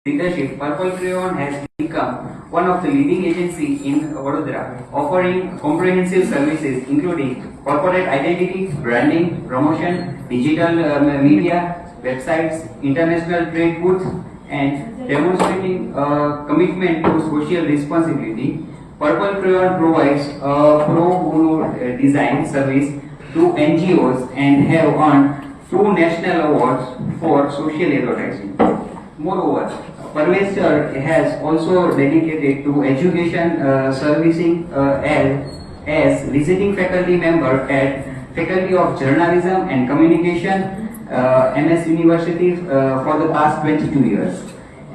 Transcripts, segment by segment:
leadership, Purple Crayon has become one of the leading agencies in Vadodara, offering comprehensive services including corporate identity, branding, promotion, digital media, websites, international trade goods, and demonstrating commitment to social responsibility. Purple Crayon provides a pro bono design service to NGOs and have earned 2 national awards for social advertising. Moreover, Parvez sir has also dedicated to education servicing as visiting faculty member at Faculty of Journalism and Communication, MS University for the past 22 years,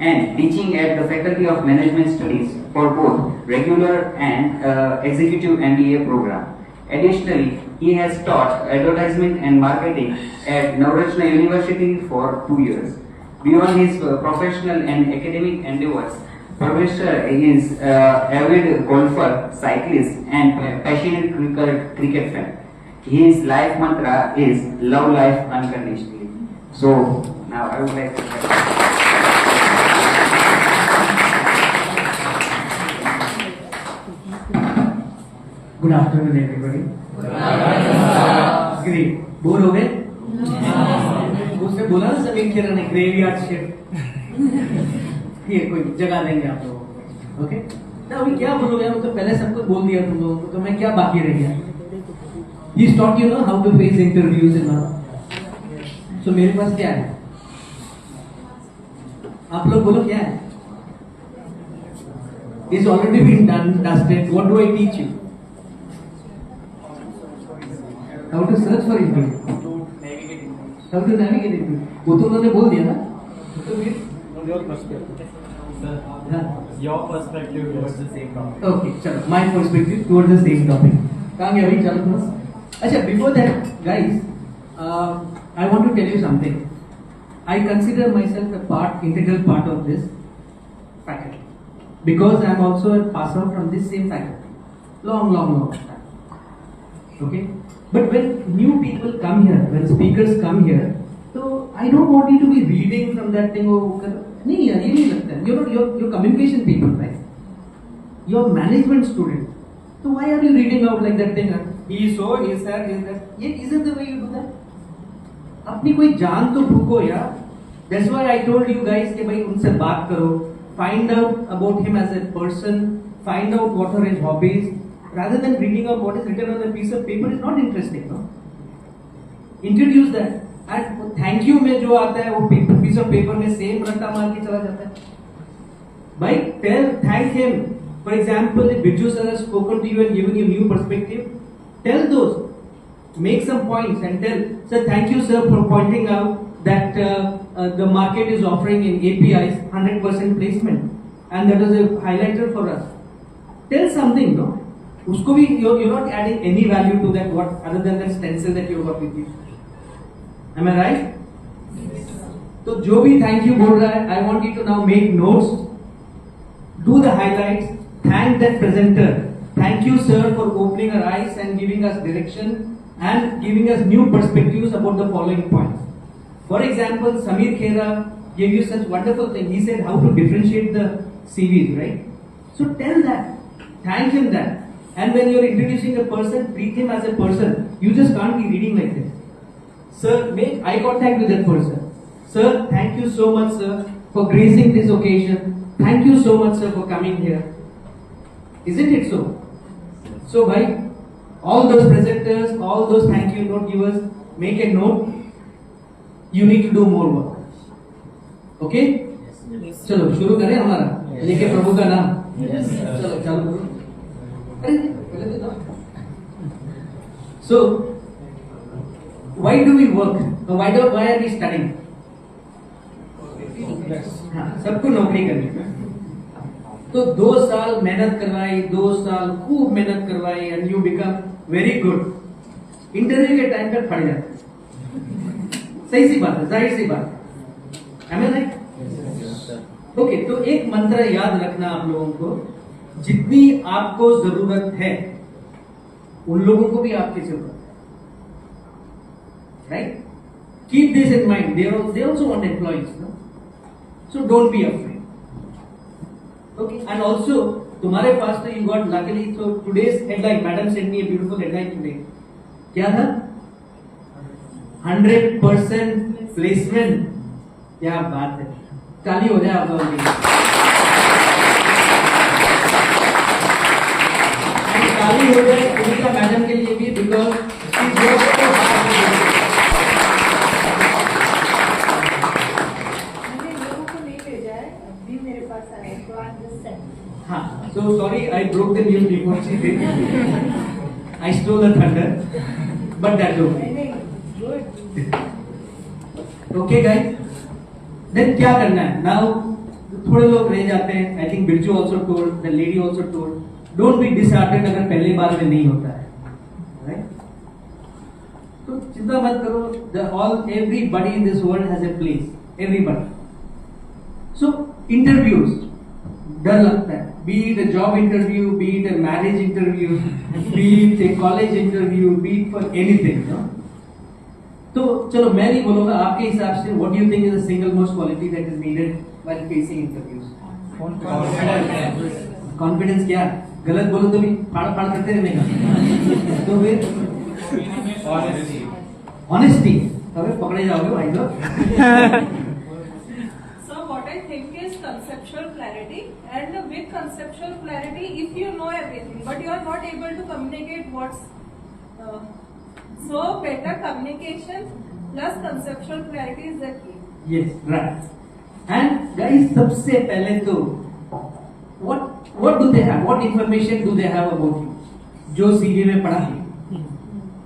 and teaching at the Faculty of Management Studies for both regular and executive MBA program. Additionally, he has taught advertisement and marketing at Navratna University for 2 years. Beyond his professional and academic endeavors, Professor is avid golfer, cyclist, and passionate cricket fan. His life mantra is love life unconditionally. So now I would like to Good afternoon, everybody. Great. Bore हो गए? उसने बोला ना समीर खेरा ने graveyard shift ये कोई जगह देंगे आप लोगों को, ओके? ना अभी क्या बोलोगे? हम तो पहले सब कुछ बोल दिया तुम लोगों को, तो मैं क्या बाकी रह गया? He taught you know how to face interviews and all. So मेरे पास क्या है? आप लोग बोलो क्या है? It's already been done, dusted. What do I teach you? How to search for interview. How to navigate interview. वो तो उन्होंने बोल दिया ना? तो फिर Your perspective. Your perspective towards the same topic. Okay, चलो. My perspective towards the same topic. कहाँ गया भाई? चलो बस. अच्छा, before that, guys, I want to tell you something. I consider myself a integral part of this faculty because I am also a pass out from this same faculty. Long time. Okay. But when new people come here, when speakers come here, so I don't want you to be reading from that thing. नहीं यार, ये नहीं लगता है. You're communication people, right? You're management students. So why are you reading out like that thing? He is so, he is that, he is that. ये isn't the way you do that. अपनी कोई जान तो भूको यार. That's why I told you guys कि भाई उनसे बात करो. Find out about him as a person. Find out what are his hobbies. Rather than reading out what is written on a piece of paper is not interesting, no? Introduce that. And thank you में जो आता है वो piece of paper में same रट्टा मार के चला जाता है. भाई thank him. For example, if Bijju sir has spoken to you and given you new perspective, tell those. Make some points and tell, sir, thank you sir for pointing out that the market is offering in APIs 100% placement, and that is a highlighter for us. Tell something, no? उसको भी you're not adding any value to that what other than that stencil that you got with you. Am I right? तो जो भी thank you बोल रहा है, I want you to now make notes, do the highlights, thank that presenter. Thank you sir for opening our eyes and giving us direction and giving us new perspectives about the following points. For example, Samir Khera gave you such wonderful thing. He said how to differentiate the CVs, right? So tell that, thank him that. And when you're introducing a person, treat him as a person. You just can't be reading like this. Sir, make eye contact with that person. Sir, thank you so much, sir, for gracing this occasion. Thank you so much, sir, for coming here. Isn't it so? So, bhai, all those presenters, all those thank you note givers, make a note. You need to do more work. Okay? Yes. चलो शुरू करें हमारा. लेके प्रभु का नाम. Yes. चलो चालू. So, why do we work? Why are we studying? सबको नौकरी करनी. तो 2 साल मेहनत करवाई, 2 साल खूब मेहनत करवाई, and you become very good. Interview के टाइम पर फट जाते. सही सी बात है, जाहिर सी बात है. Am I right? ओके, तो एक मंत्र याद रखना आप लोगों को. जितनी आपको जरूरत है उन लोगों को भी आपकी जरूरत है, right? Keep this in mind. They also want employees, no? So don't be afraid. Okay, and also तुम्हारे पास तो you got luckily so today's headline, madam sent me a beautiful headline today. क्या था? 100% placement. क्या बात है? ताली हो जाए आप लोगों के लिए. ताली हो जाए सुनीता मैडम के लिए भी because she worked so hard. हाँ, so sorry I broke the news before she did. I stole the thunder, but that's okay. Okay guys, then क्या करना है? Now थोड़े लोग रह जाते हैं. I think Birju also told, the lady also told. Don't be disheartened अगर पहली बार में नहीं होता है, right? तो चिंता मत करो. Everybody in this world has a place. Everybody. So interviews. डर लगता है. Be it a job interview, be it a marriage interview, be it a college interview, be it for anything, no? तो चलो मैं नहीं बोलूँगा. आपके हिसाब से what do you think is the single most quality that is needed while facing interviews? Confidence क्या? गलत बोलो तो भी फाड़ करते रहने का. तो फिर honesty. अबे पकड़े जाओगे भाई लोग. What I think is conceptual clarity, and with conceptual clarity, if you know everything, but you are not able to communicate what's so better communication plus conceptual clarity is the key. Yes, right. And guys, सबसे पहले तो what do they have? What information do they have about you? जो CV में पढ़ा है,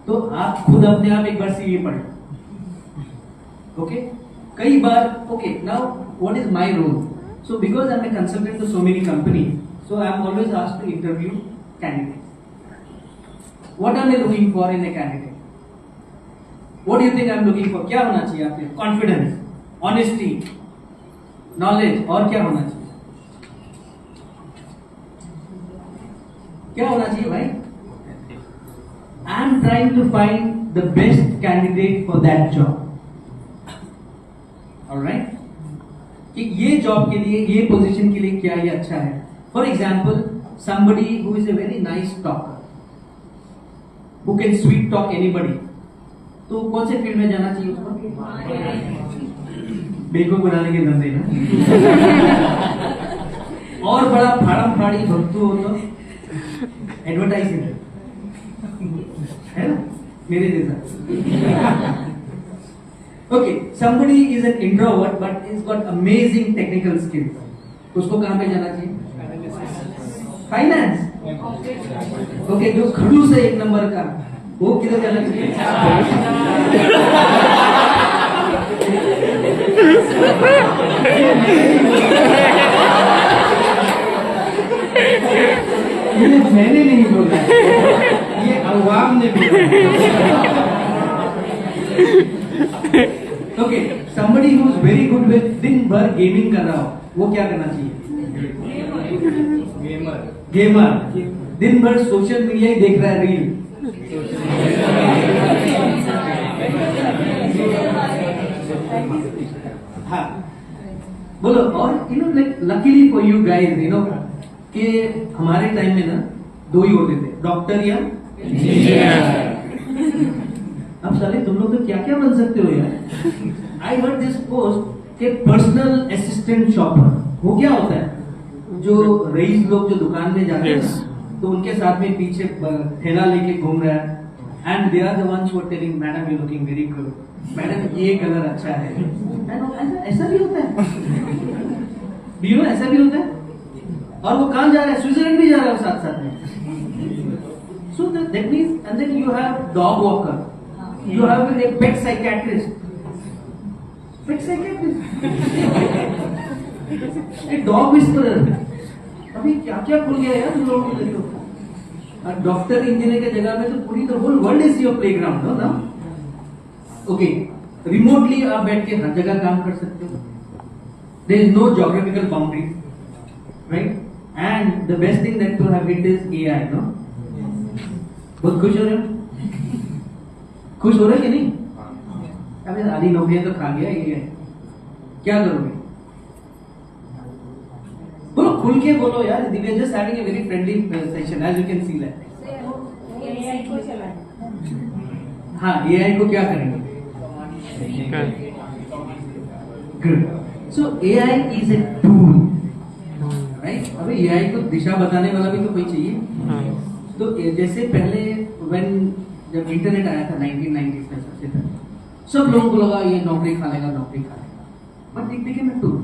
तो आप खुद अपने आप एक बार CV पढ़. Okay? कई बार okay. Now what is my role? So because I'm a consultant to so many companies, so I'm always asked to interview candidates. What am I looking for in a candidate? What do you think I'm looking for? क्या होना चाहिए आपके? Confidence, honesty, knowledge, और क्या होना चाहिए? क्या होना चाहिए भाई? I'm trying to find the best candidate for that job. Alright? कि ये जॉब के लिए, ये पोजीशन के लिए क्या ये अच्छा है. For example somebody who is a very nice talker, who can sweet talk anybody, तो कौन से फील्ड में जाना चाहिए उसको? बेवकूफ बनाने के धंधे में. और बड़ा फाड़म फाड़ी भक्तु हो तो एडवर्टाइजिंग है ना, मेरे जैसा. Okay, somebody is an introvert but he's got amazing technical skills. उसको कहाँ पे जाना चाहिए? Finance. Okay, जो खड़ूस है एक नंबर का, वो किधर जाना चाहिए? ये मैंने नहीं बोला, ये अवाम ने बोला. Okay, somebody who is very good with दिन भर गेमिंग कर रहा हो, वो क्या करना चाहिए? गेमर. दिन भर सोशल मीडिया ही देख रहा है, रील. हाँ बोलो. और you know like luckily for you guys, you know कि हमारे टाइम में ना दो ही होते थे, डॉक्टर या इंजीनियर. अब साले तुम लोग तो क्या क्या बन सकते हो यार. आई हर्ड दिस पोस्ट के पर्सनल असिस्टेंट शॉपर, वो क्या होता है? जो रईस लोग जो दुकान में जाते हैं तो उनके साथ में पीछे थैला लेके घूम रहा है, and they are the ones who are telling madam you looking very good, madam ये कलर अच्छा है. ऐसा भी होता है? डू यू नो ऐसा भी होता है? और वो कहाँ जा रहा है? स्विट्जरलैंड भी जा रहा है साथ साथ में. So that means and then you have dog walker, you have a pet psychiatrist. Pet psychiatrist. A dog whisperer. अभी क्या क्या खुल गया यार तुम लोगों के लिए. डॉक्टर इंजीनियर के जगह में तो पूरी the whole world is your playground, no ना? ओके, रिमोटली आप बैठ के हर जगह काम कर सकते हो. There is no geographical boundary, right? And the best thing that to have it is AI, no? बहुत खुश हो रहे हो? खुश हो रहे कि नहीं? अबे आधी नौकरियां तो खा गया ये. क्या करोगे? बोलो खुल के बोलो यार, we are just having a very friendly session as you can see that. हाँ, एआई को क्या करेंगे? Good. So AI is a tool, right? अबे एआई को दिशा बताने वाला भी तो कोई चाहिए। तो जैसे पहले जब इंटरनेट आया था 1990s में सबसे पहले, सब लोगों को लगा ये नौकरी खा लेगा, नौकरी खा लेगा, but it became a tool.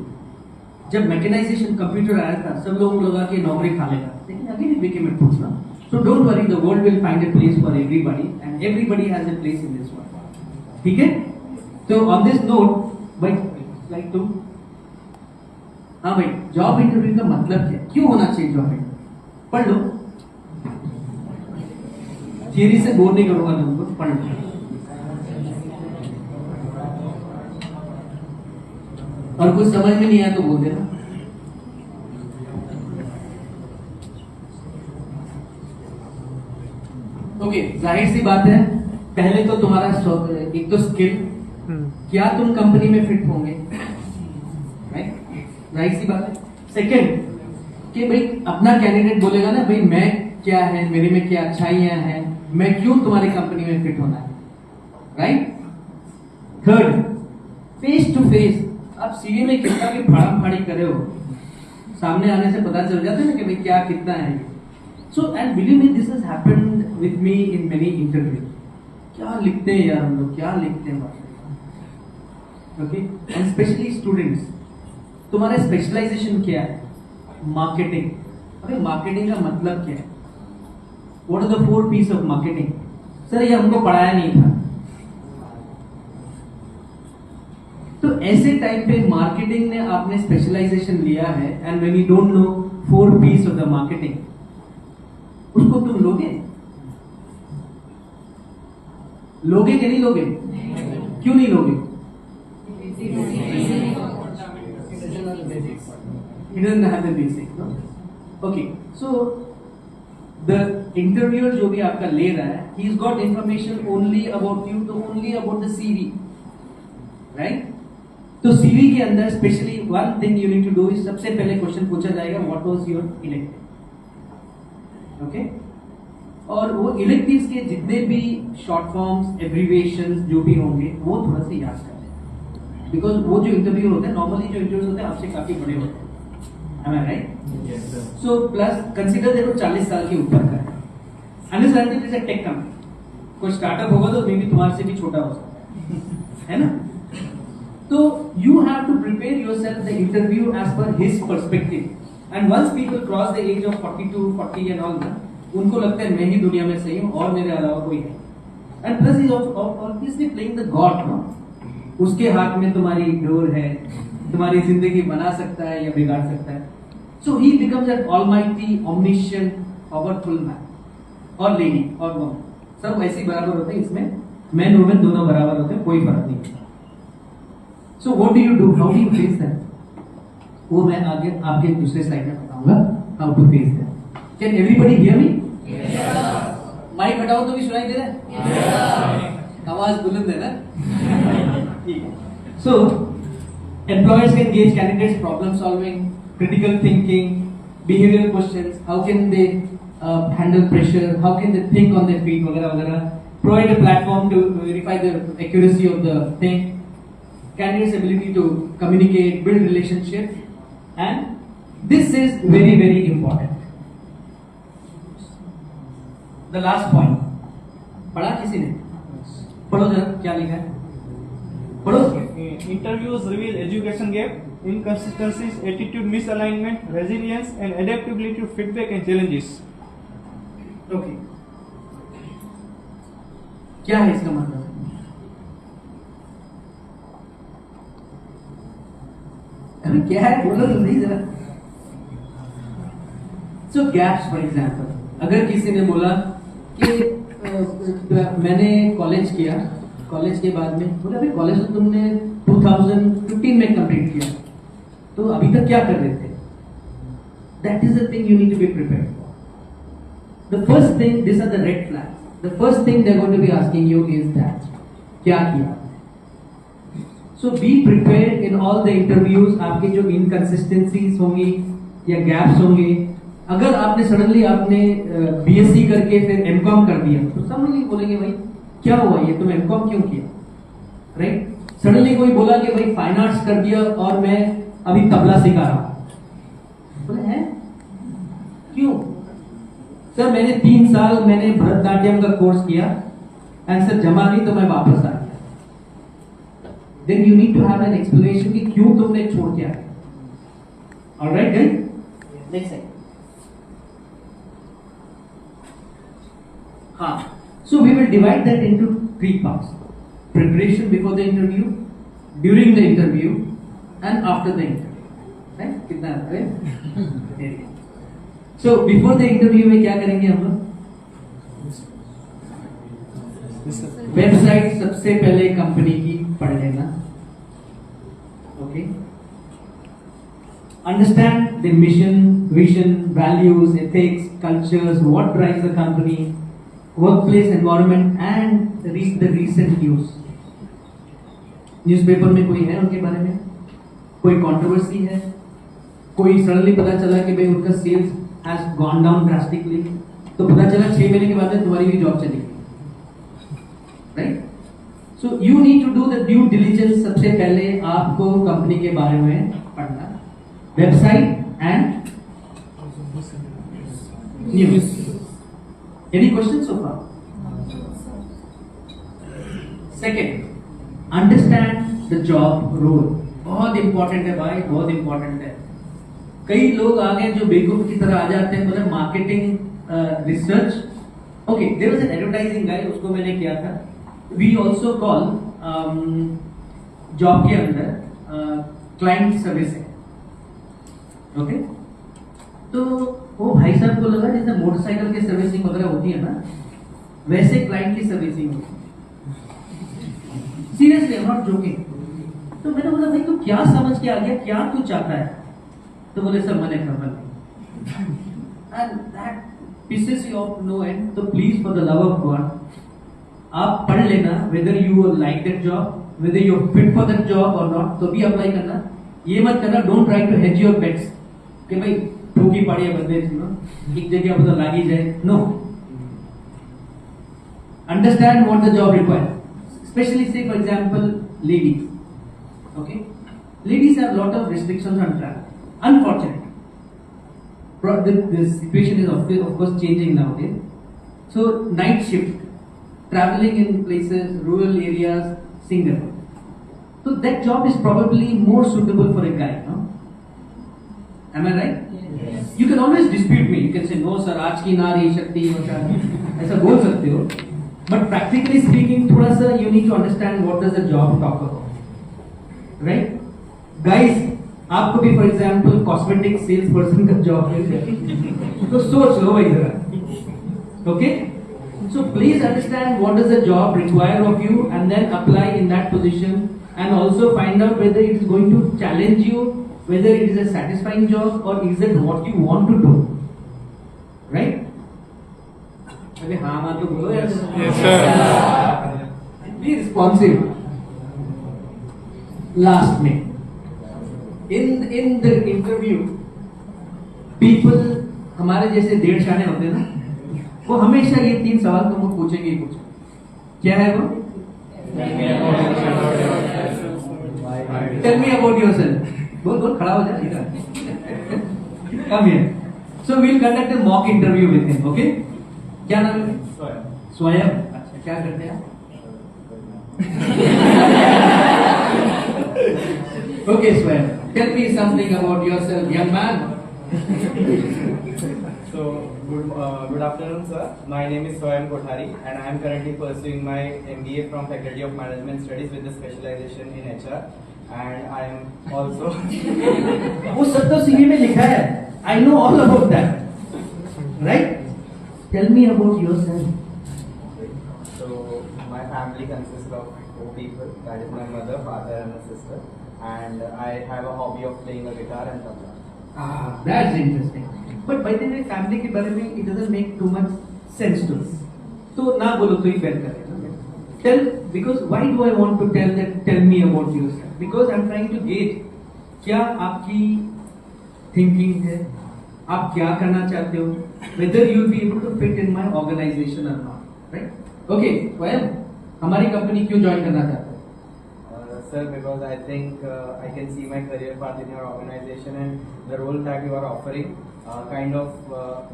जब मैकेनाइजेशन कंप्यूटर आया था, सब लोगों को लगा कि नौकरी खा लेगा, लेकिन again it became a tool ना। So don't worry, the world will find a place for everybody and everybody has a place in this world. ठीक है? तो ऑन दिस नोट भाई, लाइक टू, हाँ भाई, जॉब इंटरव्यू का मतलब क्या, क्यों होना चाहिए जॉब इंटरव्यू? पढ़ लो, थियरी से बोर नहीं करूंगा तुमको, पढ़ लो। और कुछ समझ में नहीं आया तो बोल देना। ओके, जाहिर सी बात है, पहले तो तुम्हारा एक तो स्किल, क्या तुम कंपनी में फिट होंगे, राइट? जाहिर सी बात है। सेकंड, कि भाई अपना कैंडिडेट बोलेगा ना, भाई मैं क्या है, मेरे में क्या अच्छाइयां हैं, मैं क्यों तुम्हारी कंपनी में फिट होना है, right? Third, face to face, आप सीवी में कितना भी फाड़ा फाड़ी करे हो, सामने आने से पता चल जाता है ना कि भाई क्या कितना है। So and believe me, this has happened with me in many interview. क्या लिखते हैं यार हम लोग, क्या लिखते हैं, ओके? एंड स्पेशली स्टूडेंट्स, तुम्हारा स्पेशलाइजेशन क्या है? मार्केटिंग। अरे मार्केटिंग का मतलब क्या है? What are the 4 P's of marketing? Sir ये हमको पढ़ाया नहीं था। तो ऐसे टाइम पे मार्केटिंग ने आपने स्पेशलाइजेशन लिया है, and when you don't know 4 P's of the marketing, उसको तुम लोगे कि नहीं लोगे? क्यों नहीं लोगे? He doesn't have the basics, no? Okay, so the interviewer जो भी आपका ले रहा है, he's got information only about you, तो only about the CV, right? तो CV के अंदर specially one thing you need to do is, सबसे पहले क्वेश्चन पूछा जाएगा, what was your elective, okay? और वो इलेक्टिव्स के जितने भी शॉर्ट फॉर्म्स, एब्रीविएशंस जो भी होंगे, वो थोड़ा सा याद कर लें, बिकॉज वो जो इंटरव्यू होते हैं, नॉर्मली जो इंटरव्यूज होते हैं आपसे काफी बड़े होते हैं, am I right? Yes, sir. So plus consider देखो 40 साल के ऊपर का है, understand it is a tech company, कोई स्टार्टअप होगा तो मे बी तुम्हारे से भी छोटा हो सकता है ना? तो you have to prepare yourself the interview as per his perspective, and once people cross the age of 42, 40 and all that, उनको लगता है मैं ही दुनिया में सही हूँ और मेरे अलावा कोई है, and plus he is obviously playing the god, no? उसके हाथ में तुम्हारी डोर है, तुम्हारी जिंदगी बना सकता है या बिगाड़ सकता है। So he becomes an almighty, omniscient, powerful man, और lady और woman, सब ऐसे ही बराबर होते हैं, इसमें मैन वुमेन दोनों बराबर होते हैं, कोई फर्क नहीं। So what do you do? How do you face that? वो मैं आगे आपके दूसरे स्लाइड में बताऊंगा, how to face that. Can everybody hear me? Mic हटाओ तो भी सुनाई दे रहा है? आवाज बुलंद है ना? So employers can gauge candidates' problem solving, critical thinking, behavioral questions, how can they handle pressure, how can they think on their feet, वगैरह वगैरह, provide a platform to verify the accuracy of the thing, candidates' ability to communicate, build relationship, and this is very very important. The last point, पढ़ा किसी ने? पढ़ो जरा क्या लिखा है, पढ़ो। Interviews reveal education gap, inconsistencies, attitude misalignment, resilience, and adaptability to feedback and challenges. Okay, क्या है इसका मतलब? अरे क्या है बोलो तो सही जरा। So gaps, for example, अगर किसी ने बोला कि मैंने कॉलेज किया, कॉलेज के बाद में बोला भाई कॉलेज तो तुमने 2015 में कंप्लीट किया, तो अभी तक क्या कर रहे थे? That is the thing you need to be prepared for. The first thing, these are the red flags. The first thing they're going to be asking you is that क्या किया? So be prepared in all the interviews. आपकी जो inconsistencies होंगी, या gaps होंगे। अगर आपने suddenly आपने बीएससी करके फिर एमकॉम कर दिया तो सब लोग बोलेंगे भाई क्या हुआ ये तुम एमकॉम क्यों किया, राइट। सडनली कोई बोला कि भाई फाइन आर्ट्स कर दिया और मैं अभी तबला सिखा रहा हूं, बोले हैं क्यों सर, मैंने 3 साल मैंने भरतनाट्यम का कोर्स किया, आंसर जमा नहीं तो मैं वापस आ गया। Then you need to have an explanation कि क्यों तुमने छोड़ दिया। Alright guys, next second. हाँ, so we will divide that into 3 parts: preparation before the interview, during the interview, and after the interview. Right? कितना है? So before the interview में क्या करेंगे हम लोग? वेबसाइट सबसे पहले कंपनी की पढ़ लेना, okay. Understand the mission, vision, values, ethics, cultures, what drives the company, workplace environment, and read the recent news. Newspaper में कोई है उनके बारे में, कोई कंट्रोवर्सी है, कोई सडनली पता चला कि भाई उनका sales has gone down drastically, तो पता चला 6 महीने के बाद में तुम्हारी भी जॉब चली गई, right. So you need to do the due diligence. सबसे पहले आपको कंपनी के बारे में पढ़ना, website and news. Any questions so far? Second, understand the job role. बहुत इंपॉर्टेंट है भाई, बहुत इंपॉर्टेंट है। कई लोग आ गए जो बेवकूफ की तरह आ जाते हैं, बोले marketing research. Okay, there was an advertising guy, उसको मैंने किया था। वी ऑल्सो कॉल जॉब के अंदर क्लाइंट सर्विसिंग, ओके। तो वो भाई साहब को लगा जैसे मोटरसाइकिल की सर्विसिंग वगैरह होती है ना, वैसे क्लाइंट की सर्विसिंग होती है। Seriously, I am not joking. तो मैंने बोला भाई तू क्या समझ के आ गया, क्या तू चाहता है? तो बोले सर मैंने करना नहीं, and that pisses you off no end. तो please for the love of God आप पढ़ लेना, whether you like that job, whether you fit for that job और नॉट, तो भी अप्लाई करना। ये मत करना, don't try to hedge your bets कि भाई ठोकी पड़ी है बंदे, एक जगह पता लागी जाए। No, understand what the job requires, specially से for example ladies, okay. Ladies have lot of restrictions on travel, unfortunately. The situation is of course changing nowadays. So night shift, traveling in places, rural areas, single. So that job is probably more suitable for a guy, no? Am I right? Yes. You can always dispute me. You can say no sir, आज की नारी शक्ति ऐसा बोल सकते हो. But practically speaking, थोड़ा सा you need to understand what does the job talk about, right? Guys, आपको भी for example cosmetic sales person का जॉब मिल जाए तो सोच लो भाई जरा, okay. So please understand what does the job require of you and then apply in that position, and also find out whether it is going to challenge you, whether it is a satisfying job और is it what you want to do, right. अरे हाँ हाँ तो बोलो यार, be responsive. Last में in the interview, people हमारे जैसे 1.5 शाने होते हैं ना, वो हमेशा ये 3 सवाल तुमको पूछेंगे ही पूछेंगे। क्या है वो? Tell me about yourself. बोल खड़ा हो जा, come here. So we'll conduct a mock interview with him, okay? क्या नाम है? स्वयं। अच्छा, क्या करते हैं? Okay, Swayam. Tell me something about yourself, young man. So, good afternoon, sir. My name is Swayam Kothari, and I am currently pursuing my MBA from Faculty of Management Studies with the specialization in HR. And I am also. वो सब तो CV में लिखा है. I know all about that. Right? Tell me about yourself. So, my family consists of 4 people. That is my mother, father, and a sister. And I have a hobby of playing a guitar and tabla. Ah, that's interesting. But by the way, family के बारे में it doesn't make too much sense to us. तो ना बोलो तो ही बेहतर करेगा. Tell, because why do I want to tell me about yourself? Because I'm trying to gauge क्या आपकी थिंकिंग है, आप क्या करना चाहते हो, whether you will be able to fit in my organisation और नॉट, राइट? ओके, स्वयं हमारी कंपनी क्यों ज्वाइन करना चाहते हो? Sir, because I think I can see my career path in your organization and the role that you are offering, kind of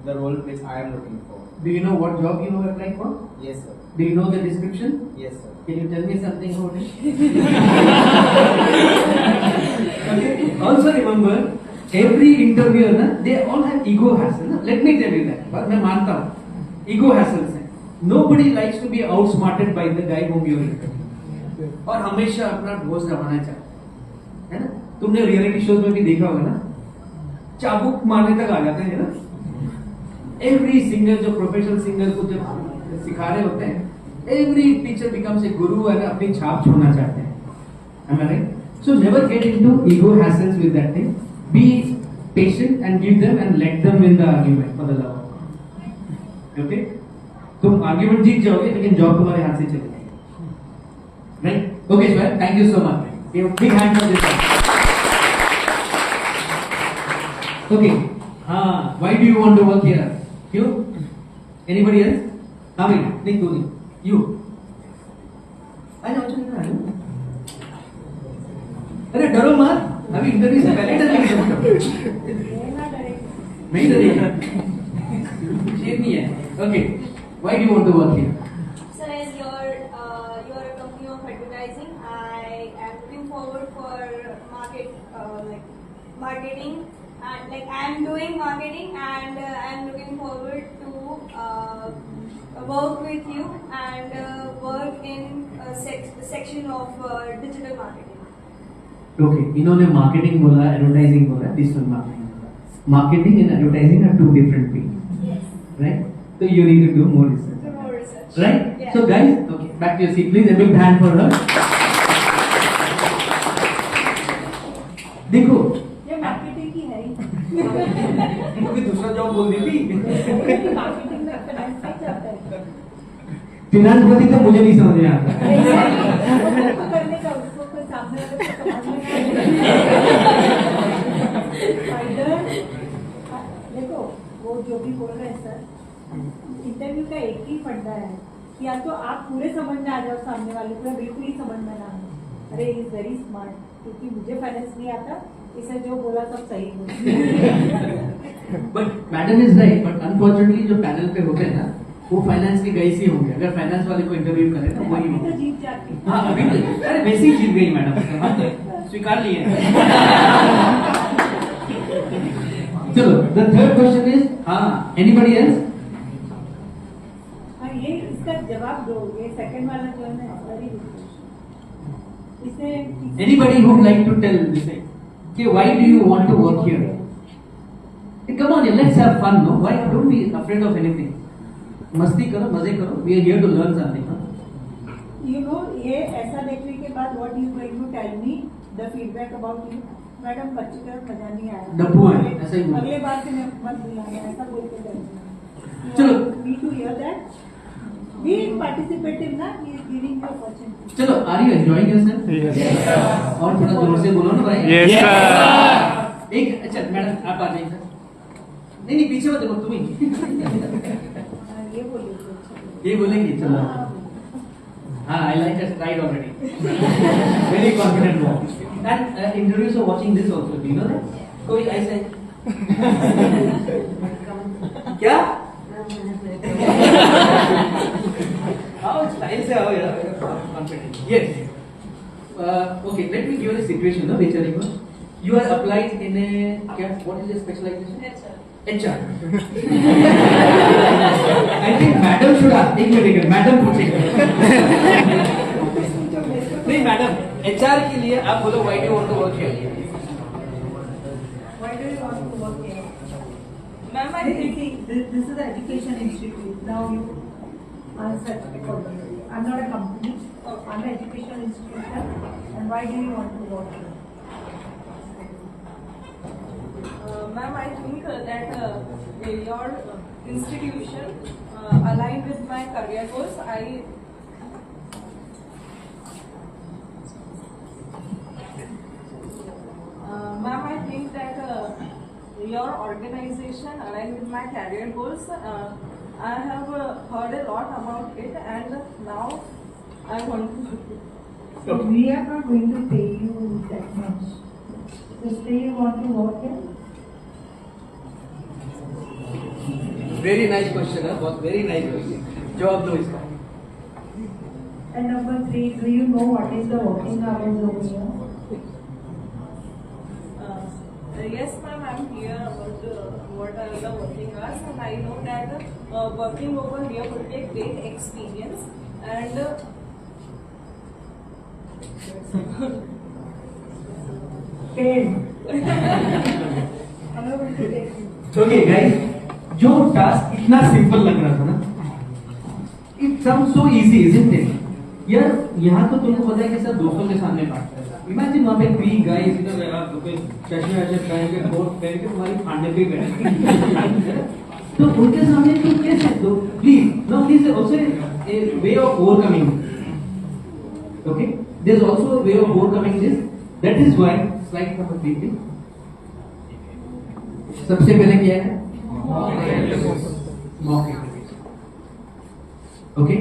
the role which I am looking for. Do you know what job you are applying for? Yes, sir. Do you know the description? Yes, sir. Can you tell me something about it? Okay. Also remember, every interviewer na, they all have ego hassle. Na? Let me tell you that. But मैं मानता हूँ, ego hassles हैं. Nobody likes to be outsmarted by the guy whom you interview. और हमेशा अपना ढोस दबाना चाहते हैं, है ना? तुमने रियलिटी शोज में भी देखा होगा ना, चाबुक मारने तक आ जाते हैं ना. एवरी सिंगर जो प्रोफेशनल सिंगर को जब सिखा रहे होते हैं, एवरी टीचर बिकम्स ए गुरु और अपनी छाप छोड़ना चाहते हैं. Am I right? So never get into ego hassles with that thing. Be patient and give them and let them win the argument for the love of God. Okay? तुम argument जीत जाओगे लेकिन job तुम्हारे हाथ से चली जाएगी. Right? Okay, sir. Thank you so much. Give a big hand for this. Okay. Why do you want to work here? You? Anybody else? Amin. नहीं तू नहीं. You. आजा चल रहा है. अरे डरो मत. अभी इंटरव्यू से पहले डरेंगे. नहीं डरेगा. शेर नहीं है. Okay. Why do you want to work here? So as you're a company of advertising, I am looking forward for marketing, and like I am doing marketing, and I am looking forward to work with you and work in section of digital marketing. Okay. इन्होंने marketing बोला, advertising बोला, digital marketing बोला. Marketing and advertising are two different things. Yes. Right? So you need to do more research. Do more research. Right? Yeah. So guys, okay, back to your seat, please. A big hand for her. देखो, ये marketing की है ही. कोई दूसरा job बोल देती. Marketing में finance नहीं चलता है. फिनांस बोलती तो मुझे नहीं समझ में आता. उसको करने का उसको कोई सामने वाले को समझ में फाइटर. देखो वो जो भी बोल रहे हैं सर, इंटरव्यू का एक ही फंडा है कि या तो आप पूरे समझ में आ जाओ सामने वाले को, या बिल्कुल ही समझ में ना आए. अरे इज वेरी स्मार्ट, क्योंकि मुझे फाइनेंस नहीं आता, इसे जो बोला सब सही बोला. But madam is right, but unfortunately जो पैनल पे होते हैं ना, वो फाइनेंस के गई ही होंगे. अगर फाइनेंस वाले को इंटरव्यू करे तो वही अभी होगा. तो जीत जाती. हाँ अभी तो, अरे वैसे ही जीत गई मैडम. स्वीकार लिए. चलो, the third question is, anybody else? हाँ ये इसका जवाब दो. ये सेकंड वाला जो है ना, वेरी इसे Anybody who would like to tell this thing? Okay, why do you want to work here? Hey, come on, let's have fun, no? Why don't be afraid of anything? मस्ती करो, मजे करो. We are here to learn something. Huh? You know, ये ऐसा देखने के बाद what is going to tell me the feedback about you? Madam बच्चे का मजा नहीं आया. डब्बू है, ऐसा ही बोलो. अगले बार से मैं मत बुलाना, ऐसा बोल के जाना. चलो. Me to hear that. Be participative ना, he is giving you opportunity. चलो, are you enjoying yourself? Yes. और थोड़ा जोर से बोलो ना भाई. Yes, sir. एक अच्छा मैडम आप आ जाइए सर. नहीं पीछे मत देखो, तुम ही. ये बोलिए. ये बोलेंगे. चलो. हाँ, I like that stride already. Very confident one. And interviews are watching this also. Do you know that? कोई ऐसे क्या? आओ स्टाइल से आओ यार. Confident. Yes. Okay. Let me give you a situation. No, HR. You are applied in a क्या? What is your specialization? HR. I think madam should ask. एक minute, madam पूछेंगे. नहीं मैडम, HR के लिए आप बोलो why do you want to work here? Why do you want to work here? Ma'am, I think This is an education institute. Now you answer accordingly. I'm not a company. I'm an education institution. And why do you want to work here? ma'am, I think that your institution aligned with my career goals. Ma'am, I think that your organization aligned with my career goals. I have heard a lot about it, and now I want to. So we are not going to pay you that much. So still you want to work here? Very nice question है, बहुत very nice question, जवाब दो इसका. And number 3, do you know what is the working hours over here? Yes, ma'am, I'm here about what are the working hours, and I know that working over here would be a great experience. And okay guys, जो task इतना simple लग रहा था ना, it seem so easy isn't it यार. यहाँ तो तुमको पता है कि सब दोस्तों के सामने बात कर रहा है. इमेजिन वहाँ पे 3 गाइस इधर यार दुके चश्मे पहन के कोट पहन के तुम्हारी खाने पे बैठे तो उनके सामने तुम कैसे दो. Please no, please also a way of overcoming. Okay, there is also a way of overcoming this. That is why slide number 3 पे सबसे पहले क्या है, mock interviews. Okay,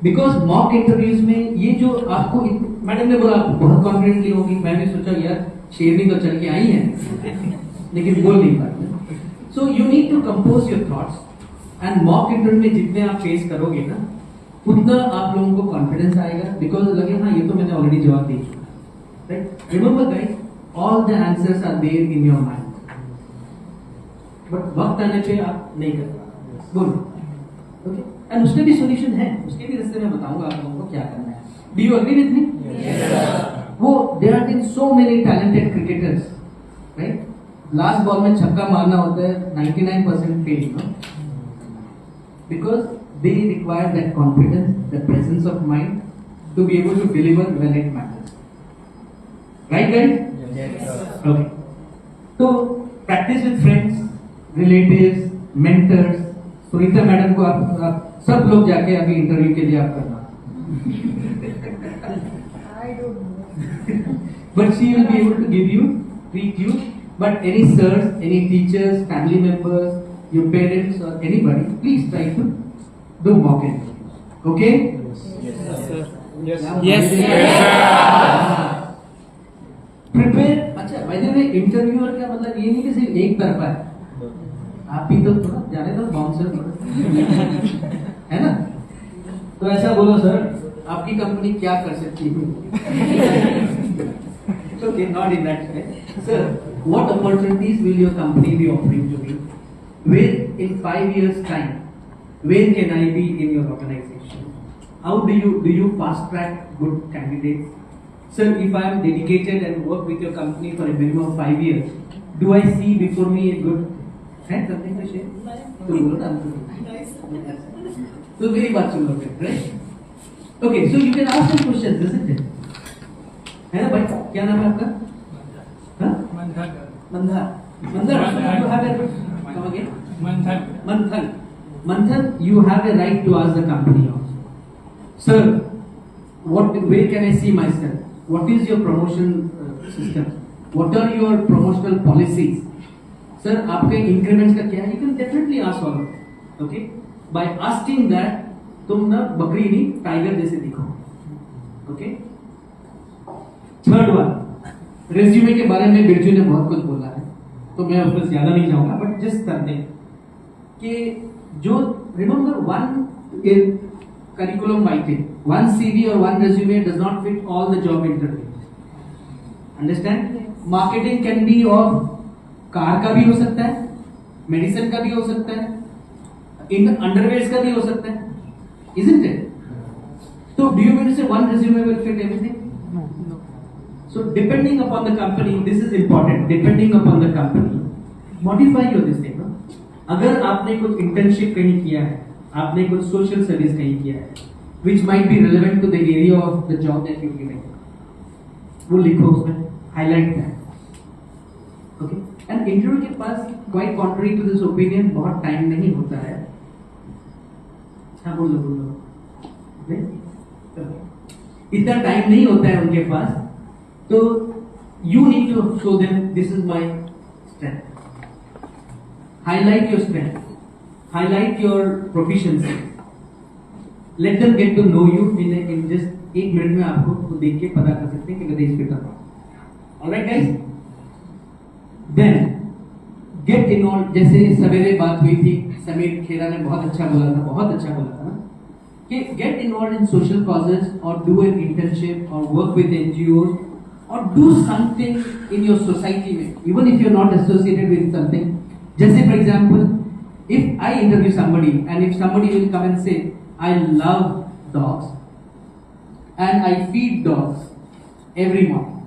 because mock interviews में ये जो आपको मैडम ने बोला आप बहुत कॉन्फिडेंटली होगी, मैं भी सोचा यार शेरनी तो चल के आई है लेकिन बोल नहीं पाती. So you need to compose your thoughts and mock interview में जितने आप फेस करोगे ना उतना आप लोगों को कॉन्फिडेंस आएगा, बिकॉज लगे हाँ ये तो मैंने ऑलरेडी जवाब दे चुका. Right, remember guys, all the answers are there in your mind, but वक्त आने पे आप नहीं कर पाओगे. बोलो. ओके, एंड उसके भी सॉल्यूशन है, उसके भी रास्ते में बताऊंगा आप लोगों को क्या करना है. Do you agree with me? वो there are been so many talented cricketers, right. Last ball में छक्का मारना होता है 99% fail, no, because they require that confidence, that presence of mind to be able to deliver when it matters. Right guys? Okay, तो practice with friends, relatives, mentors. Sunita madam को आप सब लोग जाके अभी इंटरव्यू के लिए आप करना. I don't know. But she will be able to give you, treat you. But any sirs, any teachers, family members, your parents or anybody, please try to do mock interviews. Okay? Yes, sir. Yes, Prepare. अच्छा, by the way, interviewer का मतलब ये नहीं कि सिर्फ एक तरफा है. आप भी तो थोड़ा जाने दो, बाउंसर है ना. तो ऐसा बोलो सर आपकी कंपनी क्या कर सकती है. Okay, not in that way. Sir, what opportunities will your company be offering to me? Where in 5 years time, where can I be in your organization? How do you fast track good candidates? Sir, if I am dedicated and work with your company for a minimum of 5 years, do I see before me a good something to share? तो बोलो ना. तो मेरी बात सुन लो फिर, right? Okay, so you can ask some questions, isn't it? है ना भाई, क्या नाम है आपका? हाँ? मंथन. You have a come again? Manthan, you have a right to ask the company also. Sir, where can I see myself? What is your promotion system? What are your promotional policies? Sir, आपके increments का क्या है? You can definitely ask all of that. Okay? By asking that, तुम ना बकरी नहीं tiger जैसे दिखो. Okay? थर्ड वन, रेज्यूमे के बारे में बिरजू ने बहुत कुछ बोला है तो मैं उसमें ज्यादा नहीं जाऊंगा, बट जस्ट करते कि जो remember one curriculum vitae, one CV और one resume does not fit all the job interviews. Understand? Marketing can be of car का भी हो सकता है, मेडिसिन का भी हो सकता है, इन अंडरवेयर्स का भी हो सकता है, इजंट इट? तो डू यू मीन टू से one resume will fit everything? So depending upon the company, this is important. Depending upon the company, modify your this thing. अगर आपने कुछ इंटर्नशिप कहीं किया है, आपने कुछ सोशल सर्विस कहीं किया है, which might be relevant to the area of the job that you're giving, वो लिखो उसमें, highlight that. Okay? And interview के पास quite contrary to this opinion बहुत टाइम नहीं होता है. हाँ बोलो. इतना टाइम नहीं होता है उनके पास. So you need to show them this is my strength. highlight your strength, highlight your proficiency. Let them get to know you in just 1 minute में आपको तो देख के पता कर सकते हैं कि whether he's fit or not. Alright guys? Then get involved. जैसे सवेरे बात हुई थी, समीर खेरा ने बहुत अच्छा बोला था ना कि get involved in social causes or do an internship or work with NGOs or do something in your society में, even if you're not associated with something. जैसे for example, if I interview somebody and if somebody will come and say I love dogs and I feed dogs every morning,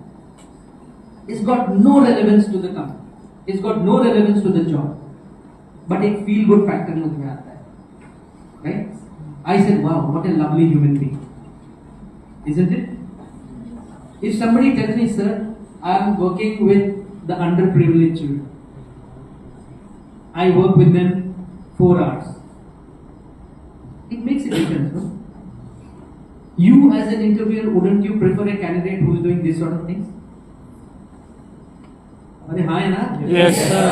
it's got no relevance to the company, it's got no relevance to the job, but एक feel good factor मुझ में आता है, right? I said, wow, what a lovely human being, isn't it? If somebody tells me, sir, I am working with the underprivileged children, I work with them 4 hours, it makes a difference, no? You as an interviewer, wouldn't you prefer a candidate who is doing this sort of things? अरे हाँ है ना? Yes, sir.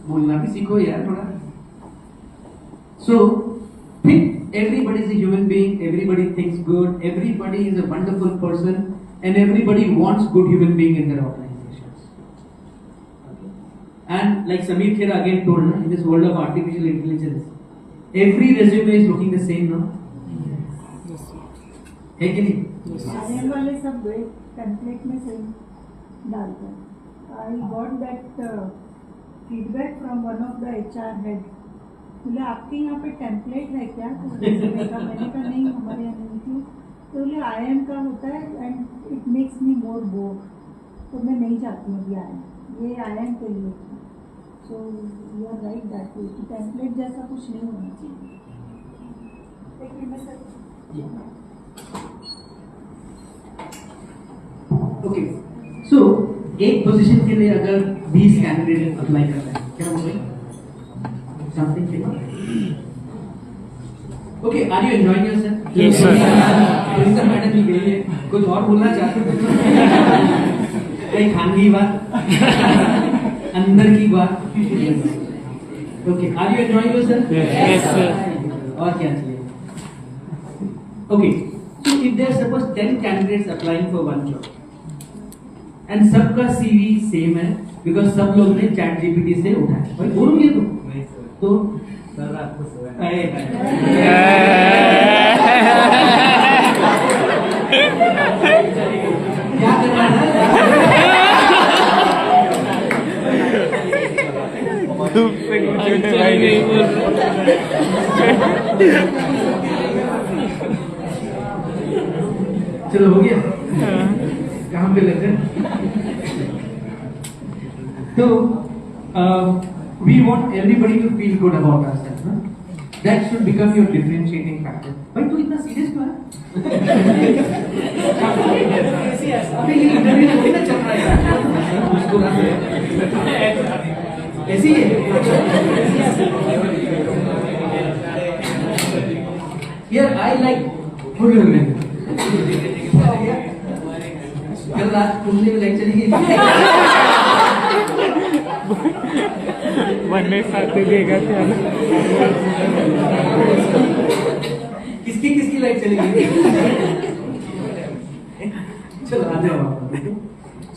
बोलना भी सीखो यार थोड़ा. So think everybody is a human being, everybody thinks good, everybody is a wonderful person, and everybody wants good human being in their organizations. Okay. And like Sameer Khera again told, in this world of artificial intelligence, every resume is looking the same now. है कि नहीं? आने वाले सब template में से डालते हैं. I got that feedback from one of the HR head. बोले आपके यहाँ पे टेम्पलेट है क्या? तो resume का मैंने कहा नहीं, हमारे यहाँ नहीं थी. तो बोले IIM का होता है and it makes me more bored. तो मैं नहीं चाहती हूँ ये IIM. ये IIM के लिए था. So you are right that way. Template जैसा कुछ नहीं होना चाहिए. लेकिन मैं सर ओके सो एक पोजीशन के लिए अगर 20 कैंडिडेट अप्लाई कर रहे हैं, क्या बोल रहे हैं? Something okay, are you enjoying yourself? Yes, sir. Principal madam भी गई है, कुछ और बोलना चाहते हैं? कहीं खानगी बात, अंदर की बात? Okay, are you enjoying yourself? Yes, sir. और क्या चाहिए? Okay, so if there are suppose 10 candidates applying for one job and सबका CV सेम है because सब लोग ने चैट जीपीटी से उठाया, भाई बोलोगे तुम? नहीं सर. तो सर रात को सोया. क्या करना है? चलो हो गया, कहाँ पे लग गए? तो we want everybody to feel good about ourselves, ना? That should become your differentiating factor. भाई तू इतना सीरियस क्यों है? अबे ये इंटरव्यू थोड़ी ना चल रहा है यार, मुस्कुरा ऐसी है. Here I like good women. कल रात घूमने में लाइट चली गई. बनने खाते देगा क्या? किसकी किसकी लाइट चली गई? चलो आते हैं.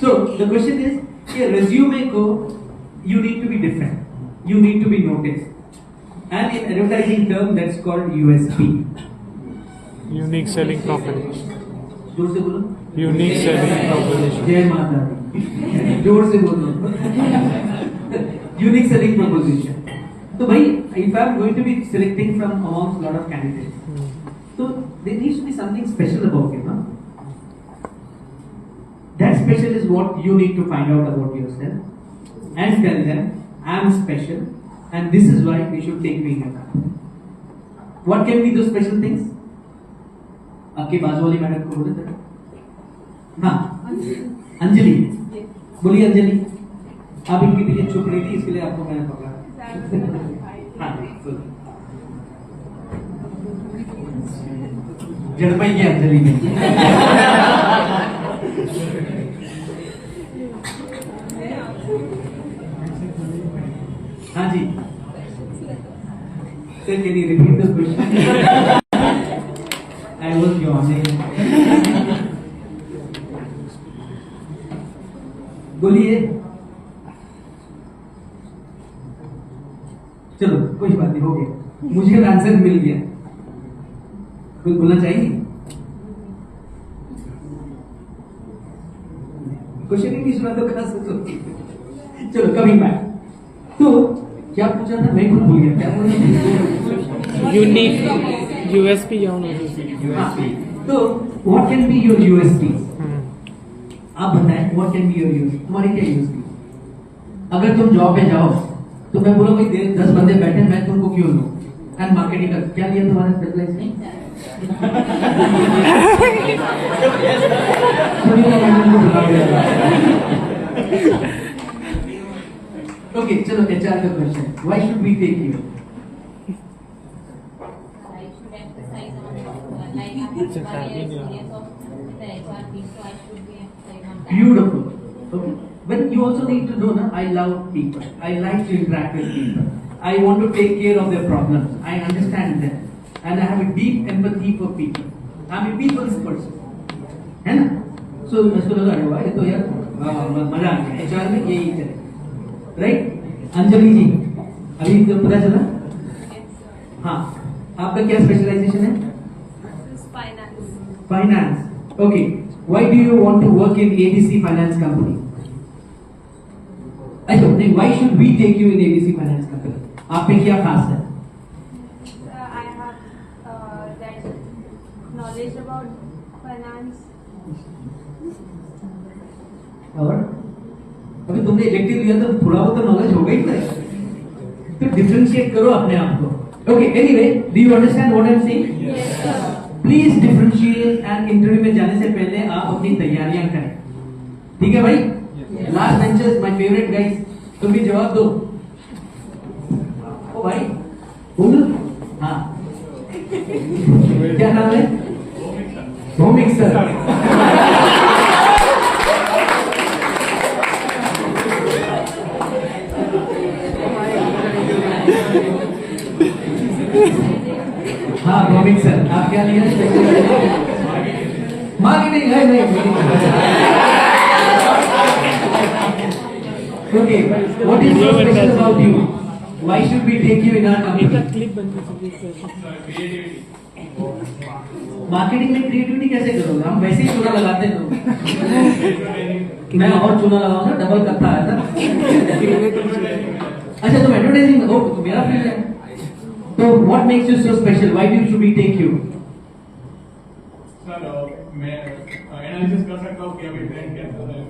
So the question is कि resume को you need to be different, you need to be noticed, and in advertising term that's called USP. Unique selling proposition. जोर से बोलो. Unique selling proposition. जय माता दी. जोर से बोलो. Unique selling proposition. तो भाई, if I'm going to be selecting from amongst lot of candidates, so there needs to be something special about you, no? That special is what you need to find out about yourself and tell them, I'm special and this is why they should take me in your company. What can be those special things? आपके बाजू वाली madam को बोले थे. हाँ, अंजलि. बोलिए अंजलि. आप इनके पीछे चुप रही थी, इसके लिए आपको मैंने पकड़ा. हाँ, जड़ पाई क्या अंजलि ने? हाँ जी sir, can you repeat the question? I was yawning. बोलिए। चलो कोई बात नहीं, हो गया, मुझे आंसर मिल गया। कोई बोलना चाहिए? क्वेश्चन ही नहीं सुना तो कहां से सोची? चलो कभी बैक। तो क्या पूछा था, मैं खुद भूल गया क्या बोला। यूनिक यूएसपी तो what can be your USP? आप बताएं what can be your USP, तुम्हारी क्या यूएसपी? अगर तुम जॉब पे जाओ तो मैं बोला भाई 10 बंदे बैठे, मैं तुमको क्यों लूं? एंड मार्केटिंग का क्या लिया तुम्हारे स्पेशलाइजेशन? ओके चलो एचआर का question, why should we take you? I should emphasize on like I have prior experience of the HR team, so I should be emphasizing on that. Beautiful. Okay. But you also need to know, na, I love people. I like to interact with people. I want to take care of their problems. I understand them. And I have a deep empathy for people. I'm a people's person. है ना? So इसको लगा अरे वाह ये तो यार मजा आ गया, HR में यही चले, राइट? अंजलि जी अभी तो पता चला? हाँ, आपका क्या स्पेशलाइजेशन है? Finance. Finance. Okay. Why do you want to work in ABC Finance Company? अच्छा, नहीं, why should we take you in ABC Finance Company? आप पे क्या खास है? I have that knowledge about finance. और अभी तुमने इलेक्टिव लिया तो थोड़ा बहुत नॉलेज होगा ही ना, तो डिफरेंशिएट करो अपने आप को। Okay, anyway, do you understand what I am saying? Please differentiate and interview में जाने से पहले आप अपनी तैयारियां करें, ठीक है भाई? Last benchers my favourite guys, तुम भी जवाब दो। ओ भाई बोलो। हाँ क्या नाम है? भौमिक सर। हाँ भौमिक सर, आप क्या लिया? मार्केटिंग है नहीं? Okay, what is so special about you? Why should we take you in our company? Clip बन गई। मार्केटिंग में क्रिएटिविटी कैसे करोगे? हम वैसे ही चूना लगाते हैं तो। मैं और चूना लगाऊंगा, डबल कत्था आया था। अच्छा तुम एडवर्टाइजिंग, ओ तो मेरा फील्ड है। तो what makes you so special? Why should we take you? Sir मैं एनालिसिस कर सकता हूँ कि अभी ट्रेंड क्या चल रहा है।